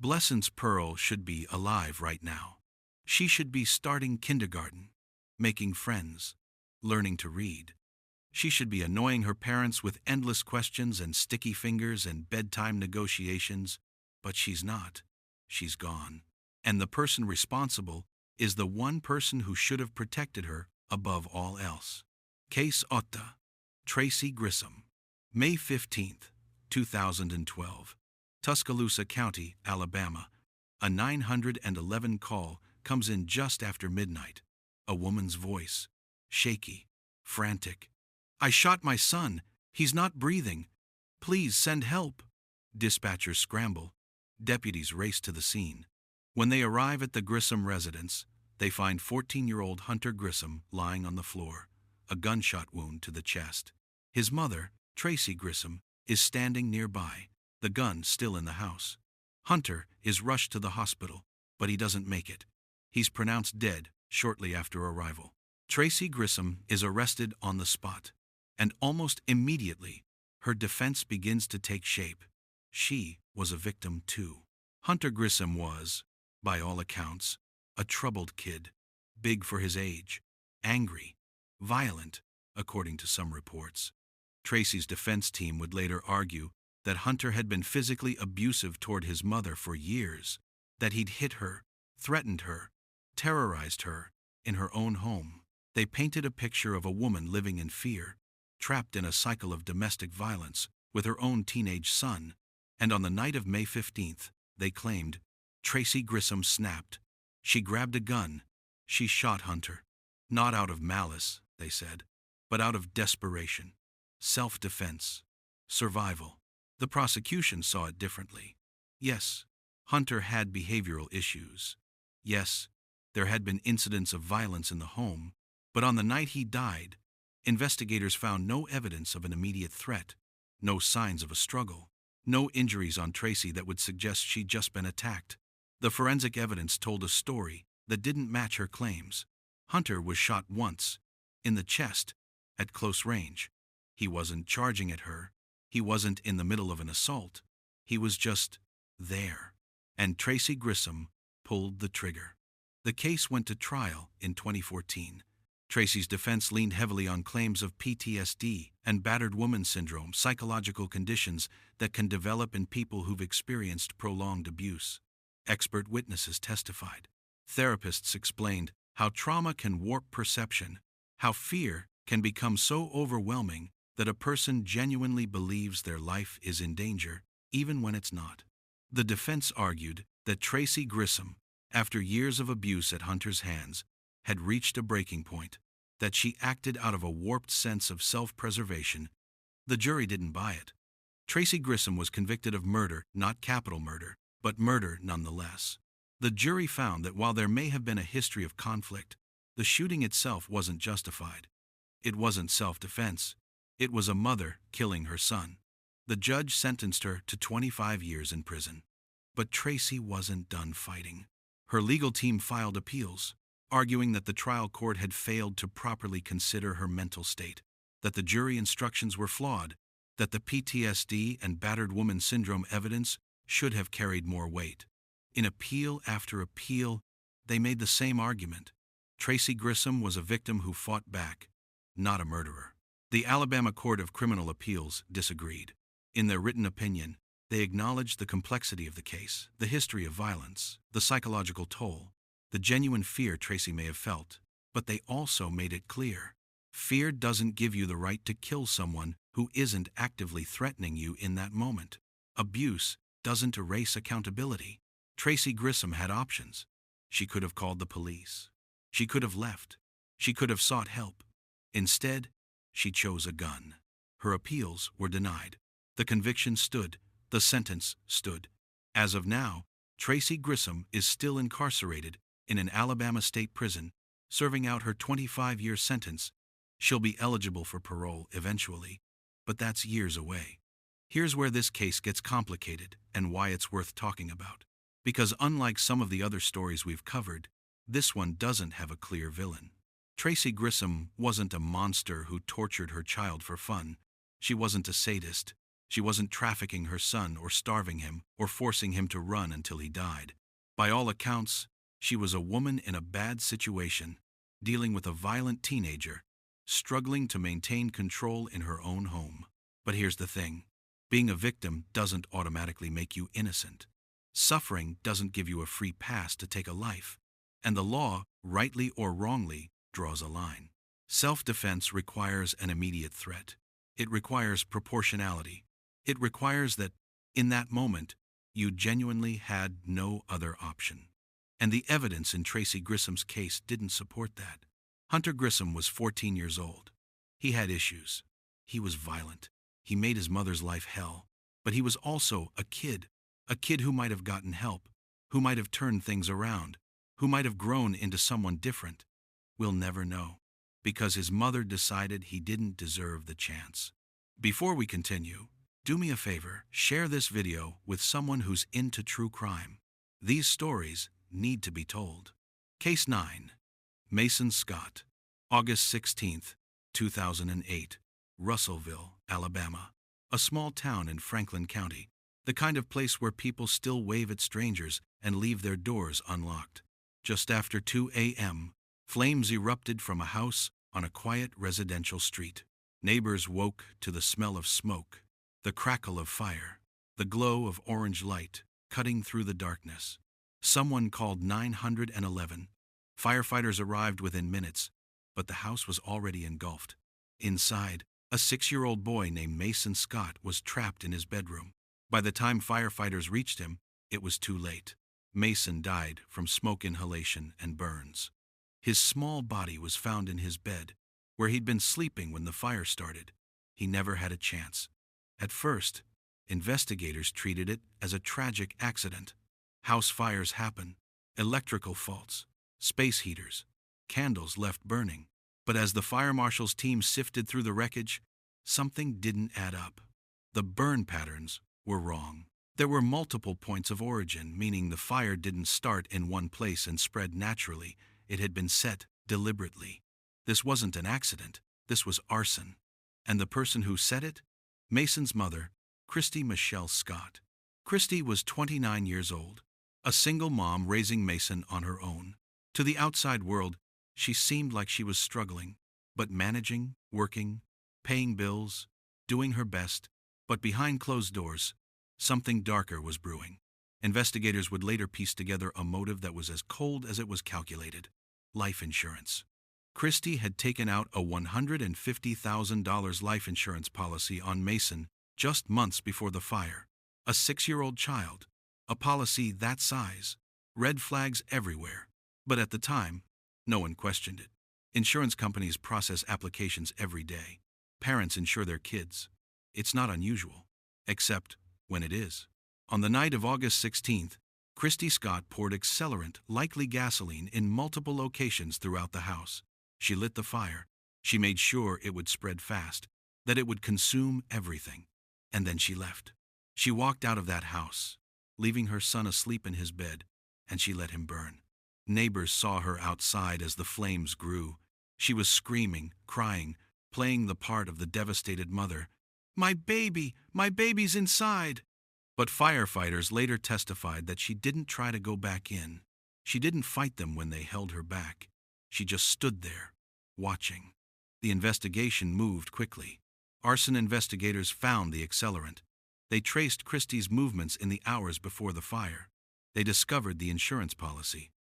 Blessance Pearl should be alive right now. She should be starting kindergarten, making friends, learning to read. She should be annoying her parents with endless questions and sticky fingers and bedtime negotiations, but she's not. She's gone. And the person responsible is the one person who should have protected her above all else. Case Otta, Tracy Grissom. May 15, 2012. Tuscaloosa County, Alabama. A 911 call comes in just after midnight. A woman's voice, shaky, frantic. "I shot my son. He's not breathing. Please send help." Dispatchers scramble. Deputies race to the scene. When they arrive at the Grissom residence, they find 14-year-old Hunter Grissom lying on the floor, a gunshot wound to the chest. His mother, Tracy Grissom, is standing nearby, the gun still in the house. Hunter is rushed to the hospital, but he doesn't make it. He's pronounced dead shortly after arrival. Tracy Grissom is arrested on the spot, and almost immediately, her defense begins to take shape. She was a victim too. Hunter Grissom was, by all accounts, a troubled kid, big for his age, angry, violent, according to some reports. Tracy's defense team would later argue that Hunter had been physically abusive toward his mother for years, that he'd hit her, threatened her, terrorized her in her own home. They painted a picture of a woman living in fear, trapped in a cycle of domestic violence with her own teenage son. And on the night of May 15th, they claimed, Tracy Grissom snapped. She grabbed a gun. She shot Hunter. Not out of malice, they said, but out of desperation, self-defense, survival. The prosecution saw it differently. Yes, Hunter had behavioral issues. Yes, there had been incidents of violence in the home, but on the night he died, investigators found no evidence of an immediate threat, no signs of a struggle. No injuries on Tracy that would suggest she'd just been attacked. The forensic evidence told a story that didn't match her claims. Hunter was shot once, in the chest, at close range. He wasn't charging at her. He wasn't in the middle of an assault. He was just there. And Tracy Grissom pulled the trigger. The case went to trial in 2014. Tracy's defense leaned heavily on claims of PTSD and battered woman syndrome, psychological conditions that can develop in people who've experienced prolonged abuse. Expert witnesses testified. Therapists explained how trauma can warp perception, how fear can become so overwhelming that a person genuinely believes their life is in danger, even when it's not. The defense argued that Tracy Grissom, after years of abuse at Hunter's hands, had reached a breaking point, that she acted out of a warped sense of self-preservation. The jury didn't buy it. Tracy Grissom was convicted of murder, not capital murder, but murder nonetheless. The jury found that while there may have been a history of conflict, the shooting itself wasn't justified. It wasn't self-defense. It was a mother killing her son. The judge sentenced her to 25 years in prison. But Tracy wasn't done fighting. Her legal team filed appeals, arguing that the trial court had failed to properly consider her mental state, that the jury instructions were flawed, that the PTSD and battered woman syndrome evidence should have carried more weight. In appeal after appeal, they made the same argument. Tracy Grissom was a victim who fought back, not a murderer. The Alabama Court of Criminal Appeals disagreed. In their written opinion, they acknowledged the complexity of the case, the history of violence, the psychological toll, the genuine fear Tracy may have felt, but they also made it clear. Fear doesn't give you the right to kill someone who isn't actively threatening you in that moment. Abuse doesn't erase accountability. Tracy Grissom had options. She could have called the police. She could have left. She could have sought help. Instead, she chose a gun. Her appeals were denied. The conviction stood. The sentence stood. As of now, Tracy Grissom is still incarcerated in an Alabama state prison, serving out her 25-year sentence. She'll be eligible for parole eventually, but that's years away. Here's where this case gets complicated and why it's worth talking about. Because unlike some of the other stories we've covered, this one doesn't have a clear villain. Tracy Grissom wasn't a monster who tortured her child for fun. She wasn't a sadist. She wasn't trafficking her son or starving him or forcing him to run until he died. By all accounts, she was a woman in a bad situation, dealing with a violent teenager, struggling to maintain control in her own home. But here's the thing. Being a victim doesn't automatically make you innocent. Suffering doesn't give you a free pass to take a life. And the law, rightly or wrongly, draws a line. Self-defense requires an immediate threat. It requires proportionality. It requires that, in that moment, you genuinely had no other option. And the evidence in Tracy Grissom's case didn't support that. Hunter Grissom was 14 years old. He had issues. He was violent. He made his mother's life hell. But he was also a kid who might have gotten help, who might have turned things around, who might have grown into someone different. We'll never know, because his mother decided he didn't deserve the chance. Before we continue, do me a favor, share this video with someone who's into true crime. These stories need to be told. Case 9. Mason Scott, August 16, 2008, Russellville, Alabama, a small town in Franklin County, the kind of place where people still wave at strangers and leave their doors unlocked. Just after 2 a.m., flames erupted from a house on a quiet residential street. Neighbors woke to the smell of smoke, the crackle of fire, the glow of orange light cutting through the darkness. Someone called 911. Firefighters arrived within minutes, but the house was already engulfed. Inside, a 6-year-old boy named Mason Scott was trapped in his bedroom. By the time firefighters reached him, it was too late. Mason died from smoke inhalation and burns. His small body was found in his bed, where he'd been sleeping when the fire started. He never had a chance. At first, investigators treated it as a tragic accident. House fires happen, electrical faults, space heaters, candles left burning. But as the fire marshal's team sifted through the wreckage, something didn't add up. The burn patterns were wrong. There were multiple points of origin, meaning the fire didn't start in one place and spread naturally. It had been set deliberately. This wasn't an accident. This was arson. And the person who set it? Mason's mother, Christy Michelle Scott. Christy was 29 years old, a single mom raising Mason on her own. To the outside world, she seemed like she was struggling, but managing, working, paying bills, doing her best. But behind closed doors, something darker was brewing. Investigators would later piece together a motive that was as cold as it was calculated: life insurance. Christy had taken out a $150,000 life insurance policy on Mason just months before the fire. A 6-year-old child. A policy that size. Red flags everywhere. But at the time, no one questioned it. Insurance companies process applications every day. Parents insure their kids. It's not unusual, except when it is. On the night of August 16th, Christy Scott poured accelerant, likely gasoline, in multiple locations throughout the house. She lit the fire. She made sure it would spread fast, that it would consume everything. And then she left. She walked out of that house, leaving her son asleep in his bed, and she let him burn. Neighbors saw her outside as the flames grew. She was screaming, crying, playing the part of the devastated mother. My baby's inside." But firefighters later testified that she didn't try to go back in. She didn't fight them when they held her back. She just stood there, watching. The investigation moved quickly. Arson investigators found the accelerant. They traced Christie's movements in the hours before the fire. They discovered the insurance policy.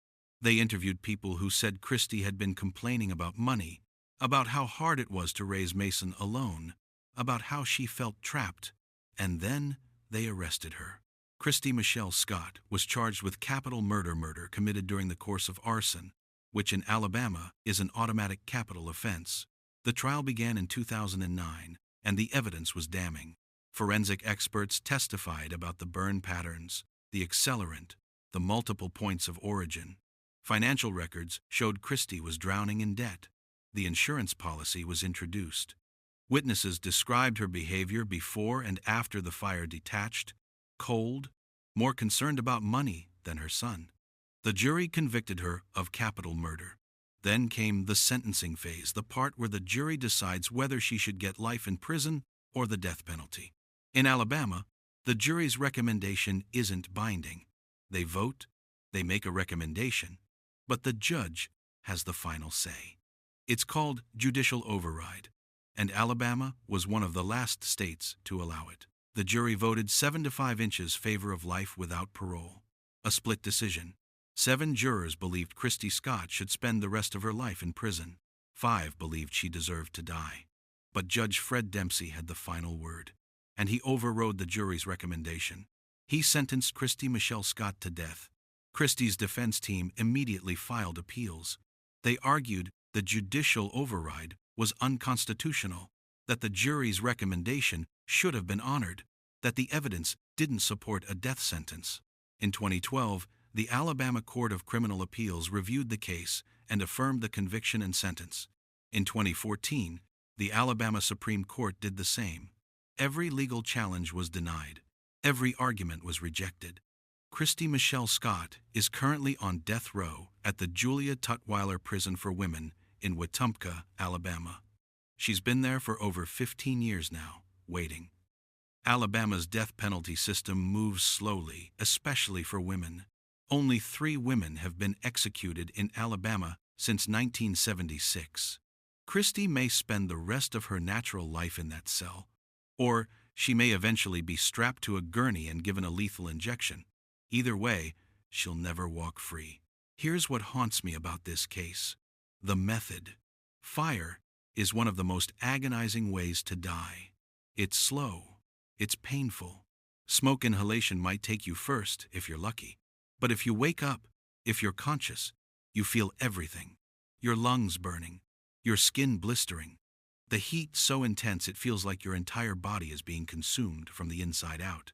They interviewed people who said Christie had been complaining about money, about how hard it was to raise Mason alone, about how she felt trapped, and then they arrested her. Christy Michelle Scott was charged with capital murder committed during the course of arson, which in Alabama is an automatic capital offense. The trial began in 2009, and the evidence was damning. Forensic experts testified about the burn patterns, the accelerant, the multiple points of origin. Financial records showed Christie was drowning in debt. The insurance policy was introduced. Witnesses described her behavior before and after the fire: detached, cold, more concerned about money than her son. The jury convicted her of capital murder. Then came the sentencing phase, the part where the jury decides whether she should get life in prison or the death penalty. In Alabama, the jury's recommendation isn't binding. They vote, they make a recommendation, but the judge has the final say. It's called judicial override, and Alabama was one of the last states to allow it. The jury voted 7-5 inches favor of life without parole. A split decision. 7 jurors believed Christy Scott should spend the rest of her life in prison. 5 believed she deserved to die. But Judge Fred Dempsey had the final word, and he overrode the jury's recommendation. He sentenced Christy Michelle Scott to death. Christie's defense team immediately filed appeals. They argued the judicial override was unconstitutional, that the jury's recommendation should have been honored, that the evidence didn't support a death sentence. In 2012, the Alabama Court of Criminal Appeals reviewed the case and affirmed the conviction and sentence. In 2014, the Alabama Supreme Court did the same. Every legal challenge was denied. Every argument was rejected. Christy Michelle Scott is currently on death row at the Julia Tutwiler Prison for Women in Wetumpka, Alabama. She's been there for over 15 years now, waiting. Alabama's death penalty system moves slowly, especially for women. Only 3 women have been executed in Alabama since 1976. Christy may spend the rest of her natural life in that cell, or she may eventually be strapped to a gurney and given a lethal injection. Either way, she'll never walk free. Here's what haunts me about this case: the method. Fire is one of the most agonizing ways to die. It's slow. It's painful. Smoke inhalation might take you first, if you're lucky. But if you wake up, if you're conscious, you feel everything. Your lungs burning, your skin blistering. The heat so intense it feels like your entire body is being consumed from the inside out.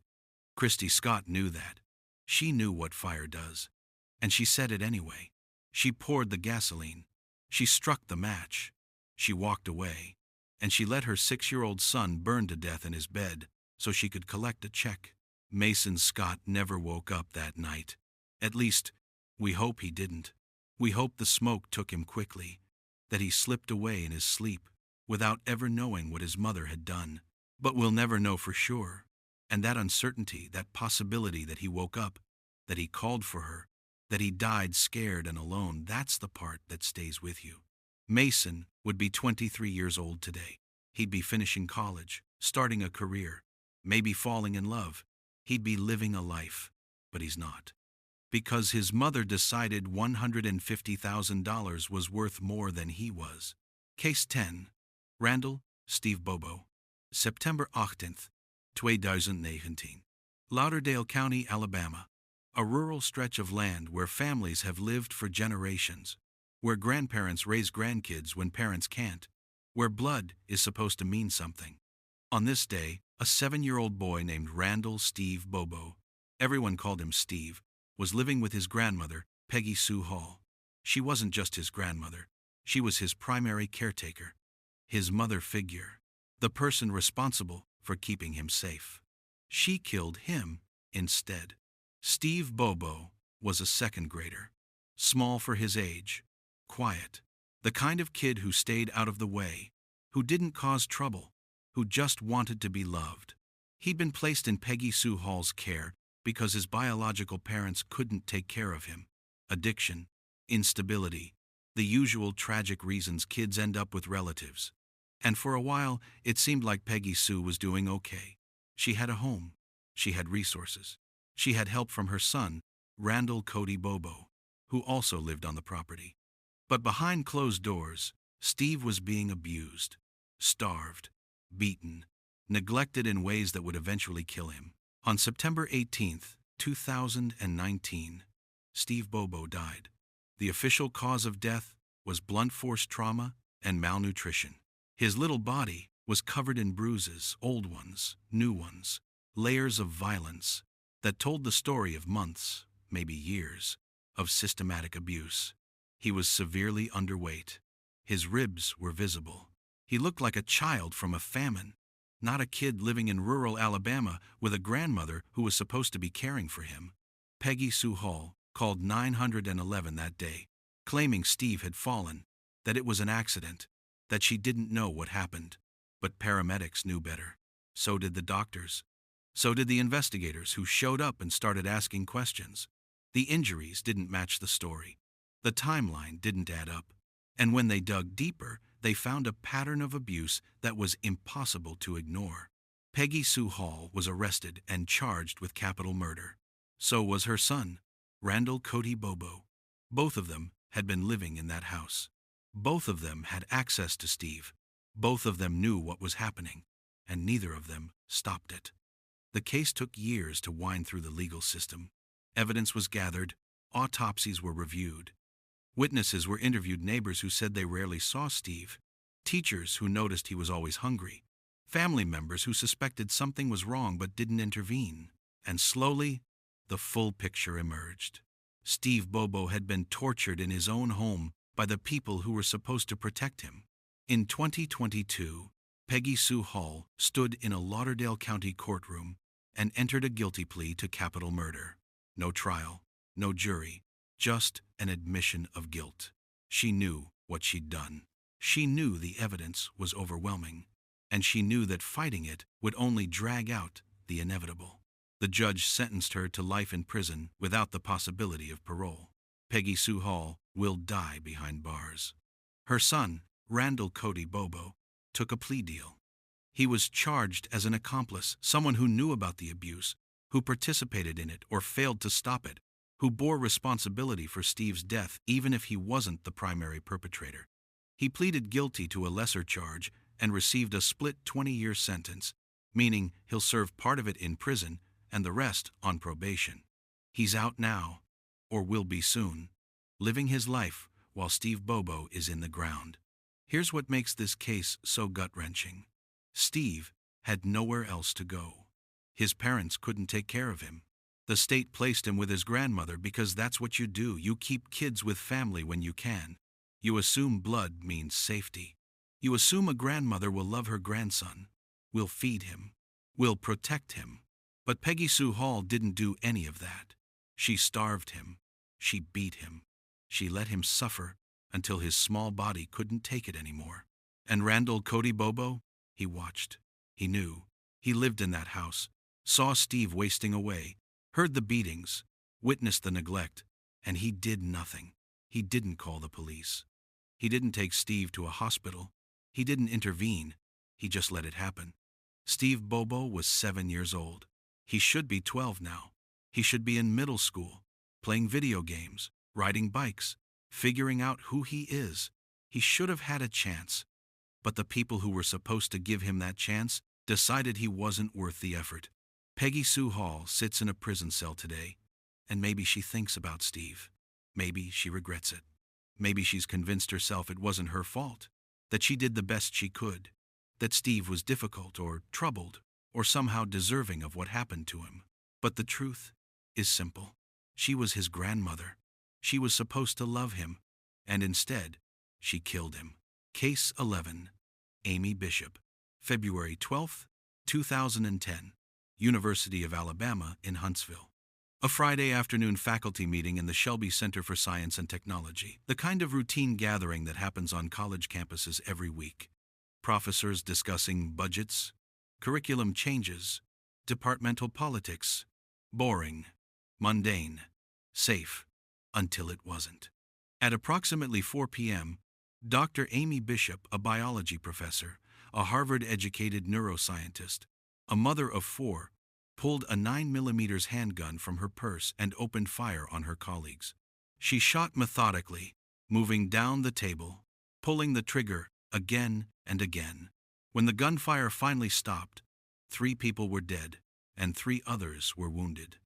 Christy Scott knew that. She knew what fire does, and she said it anyway. She poured the gasoline. She struck the match. She walked away, and she let her 6-year-old son burn to death in his bed so she could collect a check. Mason Scott never woke up that night. At least, we hope he didn't. We hope the smoke took him quickly, that he slipped away in his sleep, without ever knowing what his mother had done. But we'll never know for sure. And that uncertainty, that possibility that he woke up, that he called for her, that he died scared and alone, that's the part that stays with you. Mason would be 23 years old today. He'd be finishing college, starting a career, maybe falling in love. He'd be living a life, but he's not. Because his mother decided $150,000 was worth more than he was. Case 10. Randall, Steve Bobo. September 18th, 2019. Lauderdale County, Alabama. A rural stretch of land where families have lived for generations. Where grandparents raise grandkids when parents can't. Where blood is supposed to mean something. On this day, a 7-year-old boy named Randall Steve Bobo, everyone called him Steve, was living with his grandmother, Peggy Sue Hall. She wasn't just his grandmother. She was his primary caretaker. His mother figure. The person responsible for keeping him safe. She killed him instead. Steve Bobo was a second grader. Small for his age. Quiet. The kind of kid who stayed out of the way. Who didn't cause trouble. Who just wanted to be loved. He'd been placed in Peggy Sue Hall's care because his biological parents couldn't take care of him. Addiction, instability, the usual tragic reasons kids end up with relatives. And for a while, it seemed like Peggy Sue was doing okay. She had a home. She had resources. She had help from her son, Randall Cody Bobo, who also lived on the property. But behind closed doors, Steve was being abused, starved, beaten, neglected in ways that would eventually kill him. On September 18th, 2019, Steve Bobo died. The official cause of death was blunt force trauma and malnutrition. His little body was covered in bruises, old ones, new ones, layers of violence that told the story of months, maybe years, of systematic abuse. He was severely underweight. His ribs were visible. He looked like a child from a famine, not a kid living in rural Alabama with a grandmother who was supposed to be caring for him. Peggy Sue Hall called 911 that day, claiming Steve had fallen, that it was an accident, that she didn't know what happened. But paramedics knew better. So did the doctors. So did the investigators who showed up and started asking questions. The injuries didn't match the story. The timeline didn't add up. And when they dug deeper, they found a pattern of abuse that was impossible to ignore. Peggy Sue Hall was arrested and charged with capital murder. So was her son, Randall Cody Bobo. Both of them had been living in that house. Both of them had access to Steve. Both of them knew what was happening, and neither of them stopped it. The case took years to wind through the legal system. Evidence was gathered, autopsies were reviewed. Witnesses were interviewed, neighbors who said they rarely saw Steve, teachers who noticed he was always hungry, family members who suspected something was wrong but didn't intervene. And slowly, the full picture emerged. Steve Bobo had been tortured in his own home by the people who were supposed to protect him. In 2022, Peggy Sue Hall stood in a Lauderdale County courtroom and entered a guilty plea to capital murder. No trial, no jury, just an admission of guilt. She knew what she'd done. She knew the evidence was overwhelming, and she knew that fighting it would only drag out the inevitable. The judge sentenced her to life in prison without the possibility of parole. Peggy Sue Hall will die behind bars. Her son, Randall Cody Bobo, took a plea deal. He was charged as an accomplice, someone who knew about the abuse, who participated in it or failed to stop it, who bore responsibility for Steve's death even if he wasn't the primary perpetrator. He pleaded guilty to a lesser charge and received a split 20-year sentence, meaning he'll serve part of it in prison and the rest on probation. He's out now, or will be soon, living his life while Steve Bobo is in the ground. Here's what makes this case so gut-wrenching. Steve had nowhere else to go. His parents couldn't take care of him. The state placed him with his grandmother because that's what you do. You keep kids with family when you can. You assume blood means safety. You assume a grandmother will love her grandson, will feed him, will protect him. But Peggy Sue Hall didn't do any of that. She starved him. She beat him. She let him suffer until his small body couldn't take it anymore. And Randall Cody Bobo? He watched. He knew. He lived in that house, saw Steve wasting away, heard the beatings, witnessed the neglect, and he did nothing. He didn't call the police. He didn't take Steve to a hospital. He didn't intervene. He just let it happen. Steve Bobo was 7 years old. He should be 12 now. He should be in middle school, playing video games, riding bikes, figuring out who he is. He should have had a chance. But the people who were supposed to give him that chance decided he wasn't worth the effort. Peggy Sue Hall sits in a prison cell today, and maybe she thinks about Steve. Maybe she regrets it. Maybe she's convinced herself it wasn't her fault, that she did the best she could, that Steve was difficult or troubled or somehow deserving of what happened to him. But the truth is simple. She was his grandmother. She was supposed to love him, and instead, she killed him. Case 11. Amy Bishop. February 12, 2010. University of Alabama in Huntsville. A Friday afternoon faculty meeting in the Shelby Center for Science and Technology, the kind of routine gathering that happens on college campuses every week. Professors discussing budgets, curriculum changes, departmental politics. Boring, mundane, safe, until it wasn't. At approximately 4 p.m., Dr. Amy Bishop, a biology professor, a Harvard-educated neuroscientist, a mother of 4, pulled a 9mm handgun from her purse and opened fire on her colleagues. She shot methodically, moving down the table, pulling the trigger again and again. When the gunfire finally stopped, 3 people were dead and 3 others were wounded.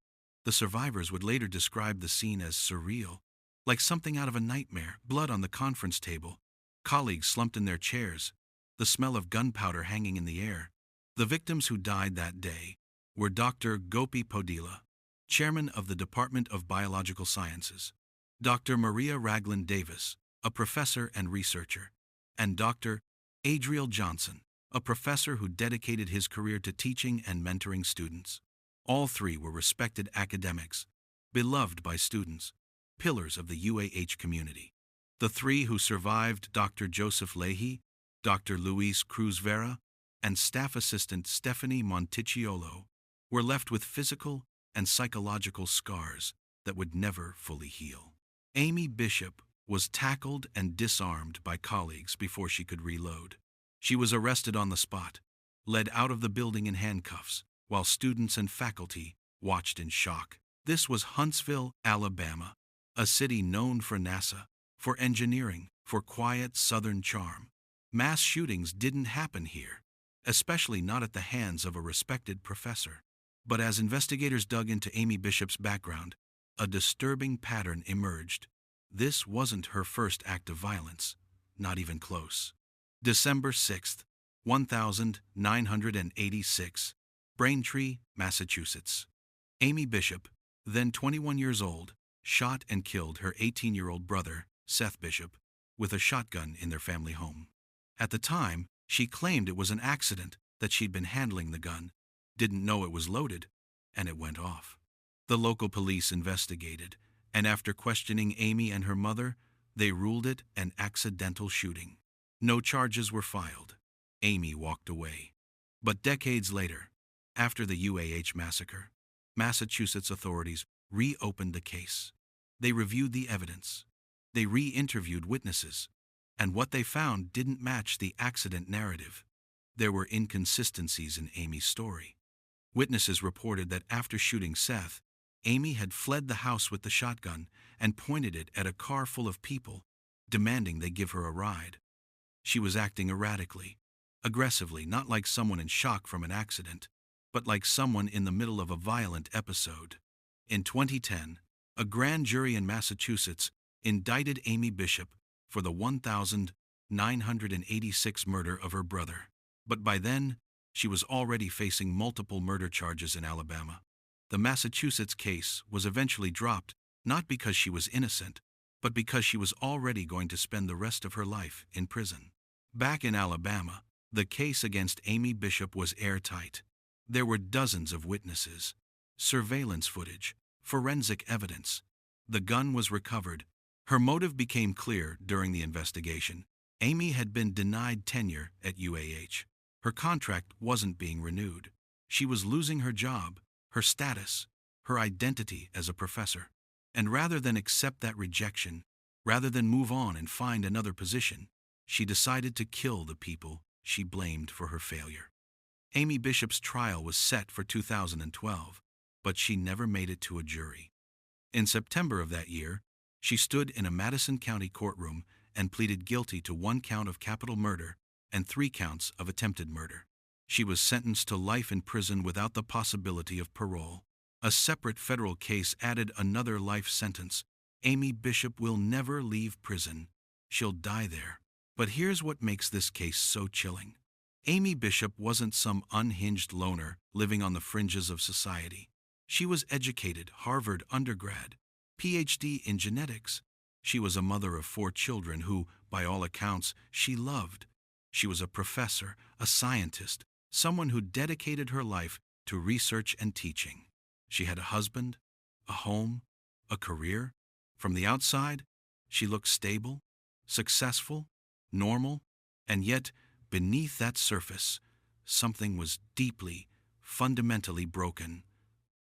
The survivors would later describe the scene as surreal, like something out of a nightmare. Blood on the conference table, colleagues slumped in their chairs, the smell of gunpowder hanging in the air. The victims who died that day were Dr. Gopi Podila, chairman of the Department of Biological Sciences, Dr. Maria Ragland Davis, a professor and researcher, and Dr. Adriel Johnson, a professor who dedicated his career to teaching and mentoring students. All 3 were respected academics, beloved by students, pillars of the UAH community. The 3 who survived, Dr. Joseph Leahy, Dr. Luis Cruz Vera, and staff assistant Stephanie Monticciolo, were left with physical and psychological scars that would never fully heal. Amy Bishop was tackled and disarmed by colleagues before she could reload. She was arrested on the spot, led out of the building in handcuffs, while students and faculty watched in shock. This was Huntsville, Alabama, a city known for NASA, for engineering, for quiet southern charm. Mass shootings didn't happen here, especially not at the hands of a respected professor. But as investigators dug into Amy Bishop's background, a disturbing pattern emerged. This wasn't her first act of violence, not even close. December 6, 1986, Braintree, Massachusetts. Amy Bishop, then 21 years old, shot and killed her 18-year-old brother, Seth Bishop, with a shotgun in their family home. At the time, she claimed it was an accident, that she'd been handling the gun, didn't know it was loaded, and it went off. The local police investigated, and after questioning Amy and her mother, they ruled it an accidental shooting. No charges were filed. Amy walked away. But decades later, after the UAH massacre, Massachusetts authorities reopened the case. They reviewed the evidence. They re-interviewed witnesses, and what they found didn't match the accident narrative. There were inconsistencies in Amy's story. Witnesses reported that after shooting Seth, Amy had fled the house with the shotgun and pointed it at a car full of people, demanding they give her a ride. She was acting erratically, aggressively, not like someone in shock from an accident, but like someone in the middle of a violent episode. In 2010, a grand jury in Massachusetts indicted Amy Bishop for the 1986 murder of her brother. But by then, she was already facing multiple murder charges in Alabama. The Massachusetts case was eventually dropped, not because she was innocent, but because she was already going to spend the rest of her life in prison. Back in Alabama, the case against Amy Bishop was airtight. There were dozens of witnesses, surveillance footage, forensic evidence. The gun was recovered. Her motive became clear during the investigation. Amy had been denied tenure at UAH. Her contract wasn't being renewed. She was losing her job, her status, her identity as a professor. And rather than accept that rejection, rather than move on and find another position, she decided to kill the people she blamed for her failure. Amy Bishop's trial was set for 2012, but she never made it to a jury. In September of that year, she stood in a Madison County courtroom and pleaded guilty to 1 count of capital murder and 3 counts of attempted murder. She was sentenced to life in prison without the possibility of parole. A separate federal case added another life sentence. Amy Bishop will never leave prison. She'll die there. But here's what makes this case so chilling. Amy Bishop wasn't some unhinged loner living on the fringes of society. She was educated, Harvard undergrad, PhD in genetics. She was a mother of 4 children who, by all accounts, she loved. She was a professor, a scientist, someone who dedicated her life to research and teaching. She had a husband, a home, a career. From the outside, she looked stable, successful, normal, and yet, beneath that surface, something was deeply, fundamentally broken.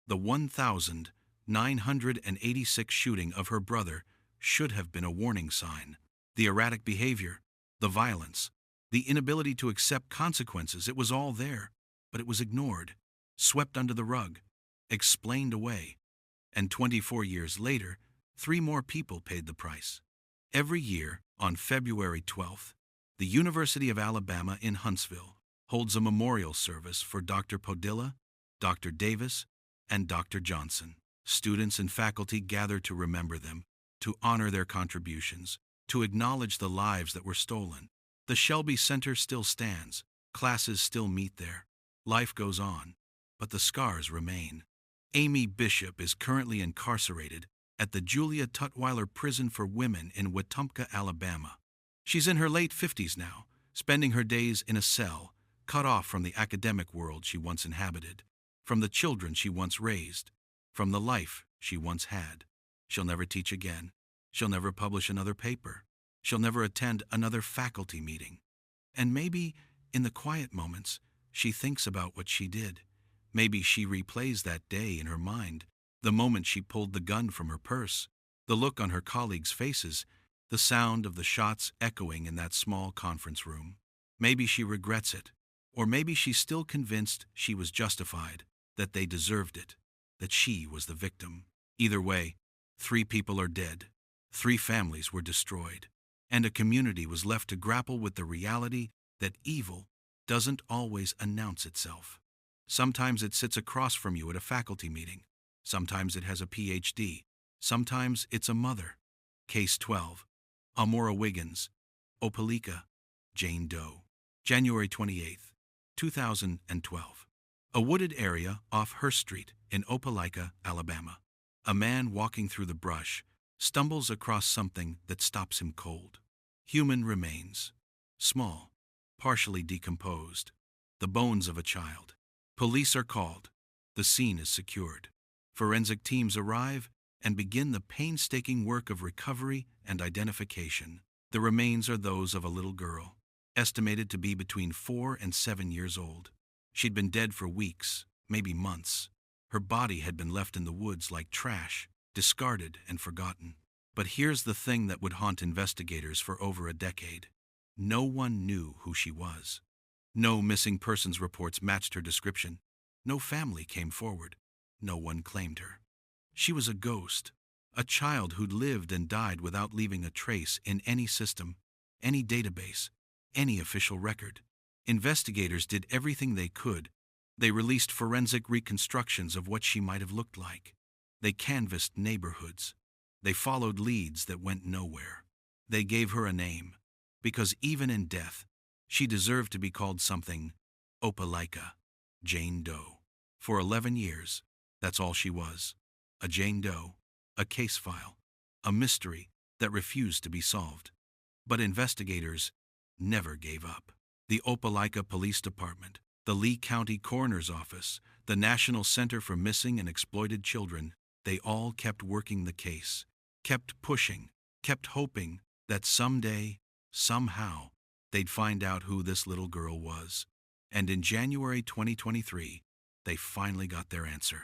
The 1,986 shooting of her brother should have been a warning sign. The erratic behavior, the violence, the inability to accept consequences, it was all there, but it was ignored, swept under the rug, explained away. And 24 years later, 3 more people paid the price. Every year, on February 12th, the University of Alabama in Huntsville holds a memorial service for Dr. Podilla, Dr. Davis, and Dr. Johnson. Students and faculty gather to remember them, to honor their contributions, to acknowledge the lives that were stolen. The Shelby Center still stands, classes still meet there, life goes on, but the scars remain. Amy Bishop is currently incarcerated at the Julia Tutwiler Prison for Women in Wetumpka, Alabama. She's in her late 50s now, spending her days in a cell, cut off from the academic world she once inhabited, from the children she once raised, from the life she once had. She'll never teach again. She'll never publish another paper. She'll never attend another faculty meeting. And maybe, in the quiet moments, she thinks about what she did. Maybe she replays that day in her mind, the moment she pulled the gun from her purse, the look on her colleagues' faces, the sound of the shots echoing in that small conference room. Maybe she regrets it, or maybe she's still convinced she was justified, that they deserved it, that she was the victim. Either way, 3 people are dead, 3 families were destroyed, and a community was left to grapple with the reality that evil doesn't always announce itself. Sometimes it sits across from you at a faculty meeting. Sometimes it has a PhD. Sometimes it's a mother. Case 12. Amora Wiggins, Opelika, Jane Doe. January 28, 2012. A wooded area off Hurst Street in Opelika, Alabama. A man walking through the brush stumbles across something that stops him cold. Human remains. Small, partially decomposed. The bones of a child. Police are called. The scene is secured. Forensic teams arrive and begin the painstaking work of recovery and identification. The remains are those of a little girl, estimated to be between 4 and 7 years old. She'd been dead for weeks, maybe months. Her body had been left in the woods like trash, discarded and forgotten. But here's the thing that would haunt investigators for over a decade. No one knew who she was. No missing persons reports matched her description. No family came forward. No one claimed her. She was a ghost, a child who'd lived and died without leaving a trace in any system, any database, any official record. Investigators did everything they could. They released forensic reconstructions of what she might have looked like. They canvassed neighborhoods. They followed leads that went nowhere. They gave her a name, because even in death, she deserved to be called something: Opelika, Jane Doe. For 11 years, that's all she was. A Jane Doe, a case file, a mystery that refused to be solved. But investigators never gave up. The Opelika Police Department, The Lee County Coroner's Office, the National Center for Missing and Exploited Children, they all kept working the case, kept pushing, kept hoping that someday, somehow, they'd find out who this little girl was. And in January 2023, they finally got their answer.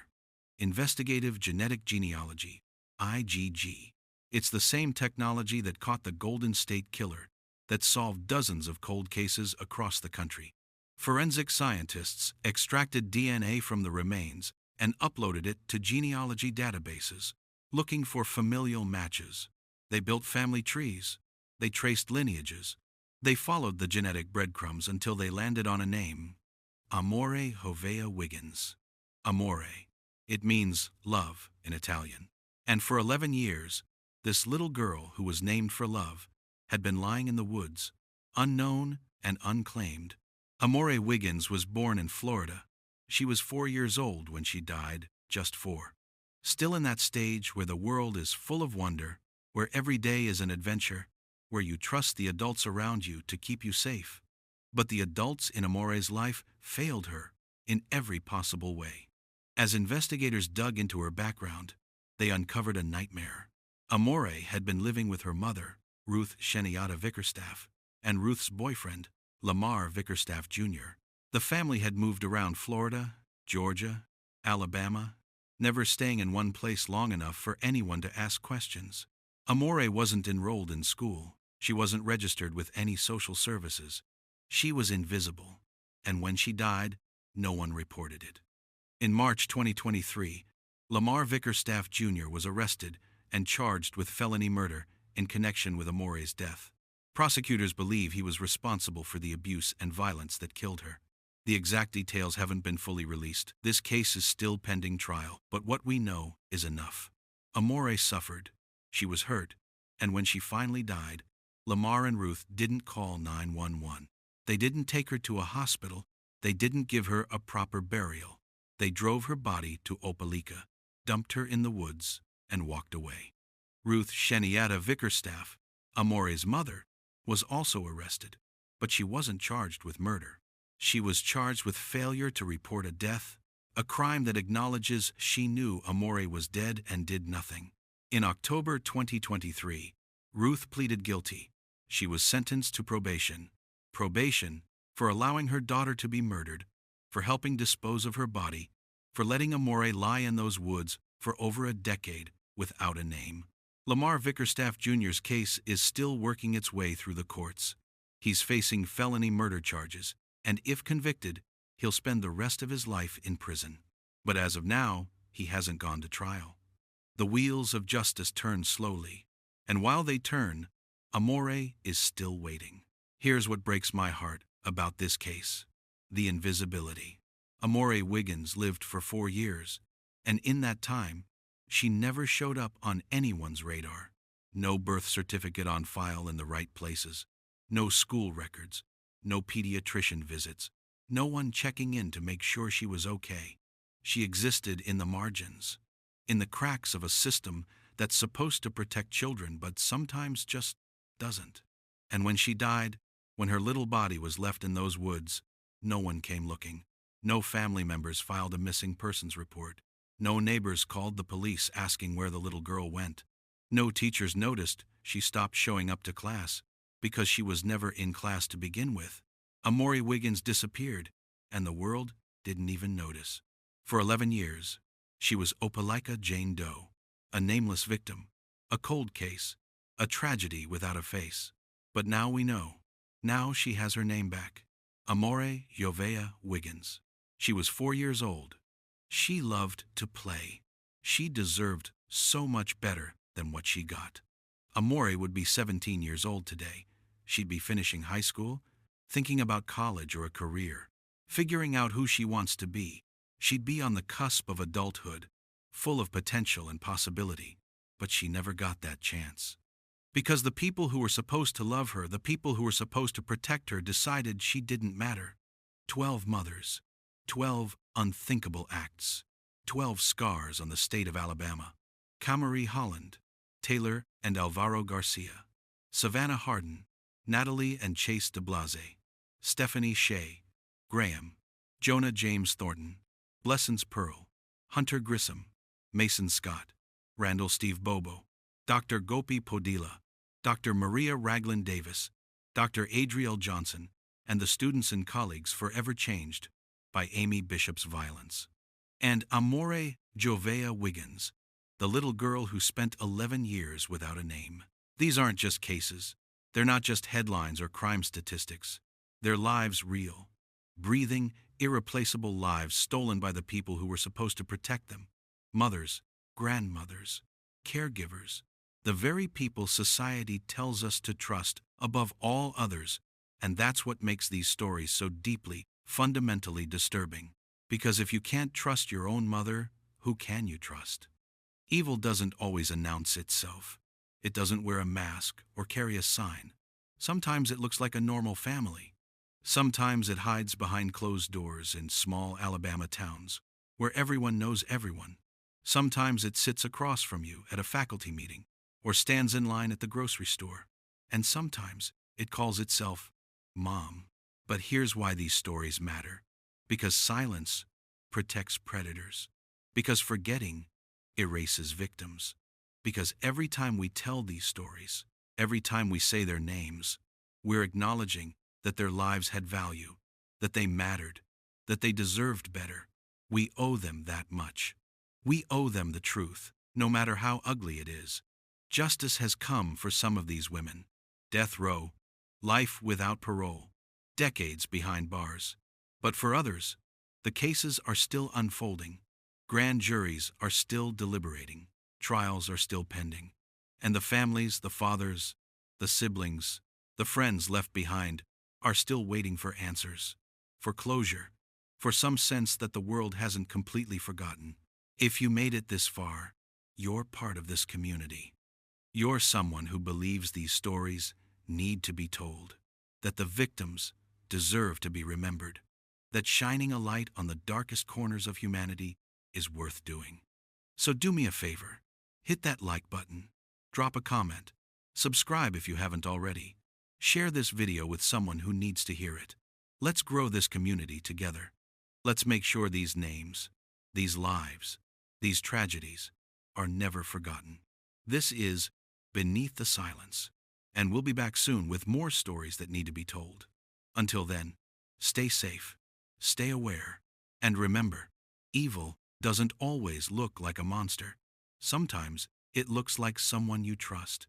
Investigative Genetic Genealogy, IgG. It's the same technology that caught the Golden State Killer, that solved dozens of cold cases across the country. Forensic scientists extracted DNA from the remains and uploaded it to genealogy databases, looking for familial matches. They built family trees. They traced lineages. They followed the genetic breadcrumbs until they landed on a name: Amore Hovea Wiggins. Amore. It means love in Italian. And for 11 years, this little girl who was named for love had been lying in the woods, unknown and unclaimed. Amore Wiggins was born in Florida. She was 4 years old when she died, just 4. Still in that stage where the world is full of wonder, where every day is an adventure, where you trust the adults around you to keep you safe. But the adults in Amore's life failed her in every possible way. As investigators dug into her background, they uncovered a nightmare. Amore had been living with her mother, Ruth Sheniata Vickerstaff, and Ruth's boyfriend, Lamar Vickerstaff Jr. The family had moved around Florida, Georgia, Alabama, never staying in one place long enough for anyone to ask questions. Amore wasn't enrolled in school. She wasn't registered with any social services. She was invisible, and when she died, no one reported it. In March 2023, Lamar Vickerstaff Jr. was arrested and charged with felony murder in connection with Amore's death. Prosecutors believe he was responsible for the abuse and violence that killed her. The exact details haven't been fully released. This case is still pending trial, but what we know is enough. Amore suffered. She was hurt, and when she finally died, Lamar and Ruth didn't call 911. They didn't take her to a hospital. They didn't give her a proper burial. They drove her body to Opelika, dumped her in the woods, and walked away. Ruth Sheniata Vickerstaff, Amore's mother, was also arrested, but she wasn't charged with murder. She was charged with failure to report a death, a crime that acknowledges she knew Amore was dead and did nothing. In October 2023, Ruth pleaded guilty. She was sentenced to probation. Probation for allowing her daughter to be murdered, for helping dispose of her body, for letting Amore lie in those woods for over a decade without a name. Lamar Vickerstaff Jr.'s case is still working its way through the courts. He's facing felony murder charges, and if convicted, he'll spend the rest of his life in prison. But as of now, he hasn't gone to trial. The wheels of justice turn slowly, and while they turn, Amore is still waiting. Here's what breaks my heart about this case: the invisibility. Amore Wiggins lived for 4 years, and in that time, she never showed up on anyone's radar. No birth certificate on file in the right places, no school records, no pediatrician visits, no one checking in to make sure she was okay. She existed in the margins, in the cracks of a system that's supposed to protect children but sometimes just doesn't. And when she died, when her little body was left in those woods, no one came looking. No family members filed a missing persons report. No neighbors called the police asking where the little girl went. No teachers noticed she stopped showing up to class because she was never in class to begin with. Amore Wiggins disappeared, and the world didn't even notice. For 11 years, she was Opelika Jane Doe, a nameless victim, a cold case, a tragedy without a face. But now we know. Now she has her name back. Amore Hovea Wiggins. She was 4 years old. She loved to play. She deserved so much better than what she got. Amore would be 17 years old today. She'd be finishing high school, thinking about college or a career, figuring out who she wants to be. She'd be on the cusp of adulthood, full of potential and possibility, but she never got that chance. Because the people who were supposed to love her, the people who were supposed to protect her, decided she didn't matter. 12 mothers, 12 unthinkable acts, 12 scars on the state of Alabama. Camerie Holland, Taylor and Alvaro Garcia, Savannah Hardin, Natalie and Chase de Blase, Stephanie Shea, Graham, Jonah James Thornton, Blessings Pearl, Hunter Grissom, Mason Scott, Randall Steve Bobo, Dr. Gopi Podila, Dr. Maria Raglan Davis, Dr. Adriel Johnson, and the Students and Colleagues Forever Changed by Amy Bishop's Violence. And Amore Jovea Wiggins, the little girl who spent 11 years without a name. These aren't just cases. They're not just headlines or crime statistics. They're lives real, breathing, irreplaceable lives stolen by the people who were supposed to protect them. Mothers, grandmothers, caregivers, the very people society tells us to trust above all others. And that's what makes these stories so deeply, fundamentally disturbing. Because if you can't trust your own mother, who can you trust? Evil doesn't always announce itself. It doesn't wear a mask or carry a sign. Sometimes it looks like a normal family. Sometimes it hides behind closed doors in small Alabama towns, where everyone knows everyone. Sometimes it sits across from you at a faculty meeting, or stands in line at the grocery store. And sometimes it calls itself Mom. But here's why these stories matter. Because silence protects predators. Because forgetting erases victims. Because every time we tell these stories, every time we say their names, we're acknowledging that their lives had value, that they mattered, that they deserved better. We owe them that much. We owe them the truth, no matter how ugly it is. Justice has come for some of these women. Death row, life without parole, decades behind bars. But for others, the cases are still unfolding. Grand juries are still deliberating. Trials are still pending. And the families, the fathers, the siblings, the friends left behind are still waiting for answers, for closure, for some sense that the world hasn't completely forgotten. If you made it this far, you're part of this community. You're someone who believes these stories need to be told, that the victims deserve to be remembered, that shining a light on the darkest corners of humanity is worth doing. So do me a favor, hit that like button, drop a comment, subscribe if you haven't already, share this video with someone who needs to hear it. Let's grow this community together. Let's make sure these names, these lives, these tragedies are never forgotten. This is Beneath the Silence, and we'll be back soon with more stories that need to be told. Until then, stay safe, stay aware, and remember, evil doesn't always look like a monster. Sometimes it looks like someone you trust.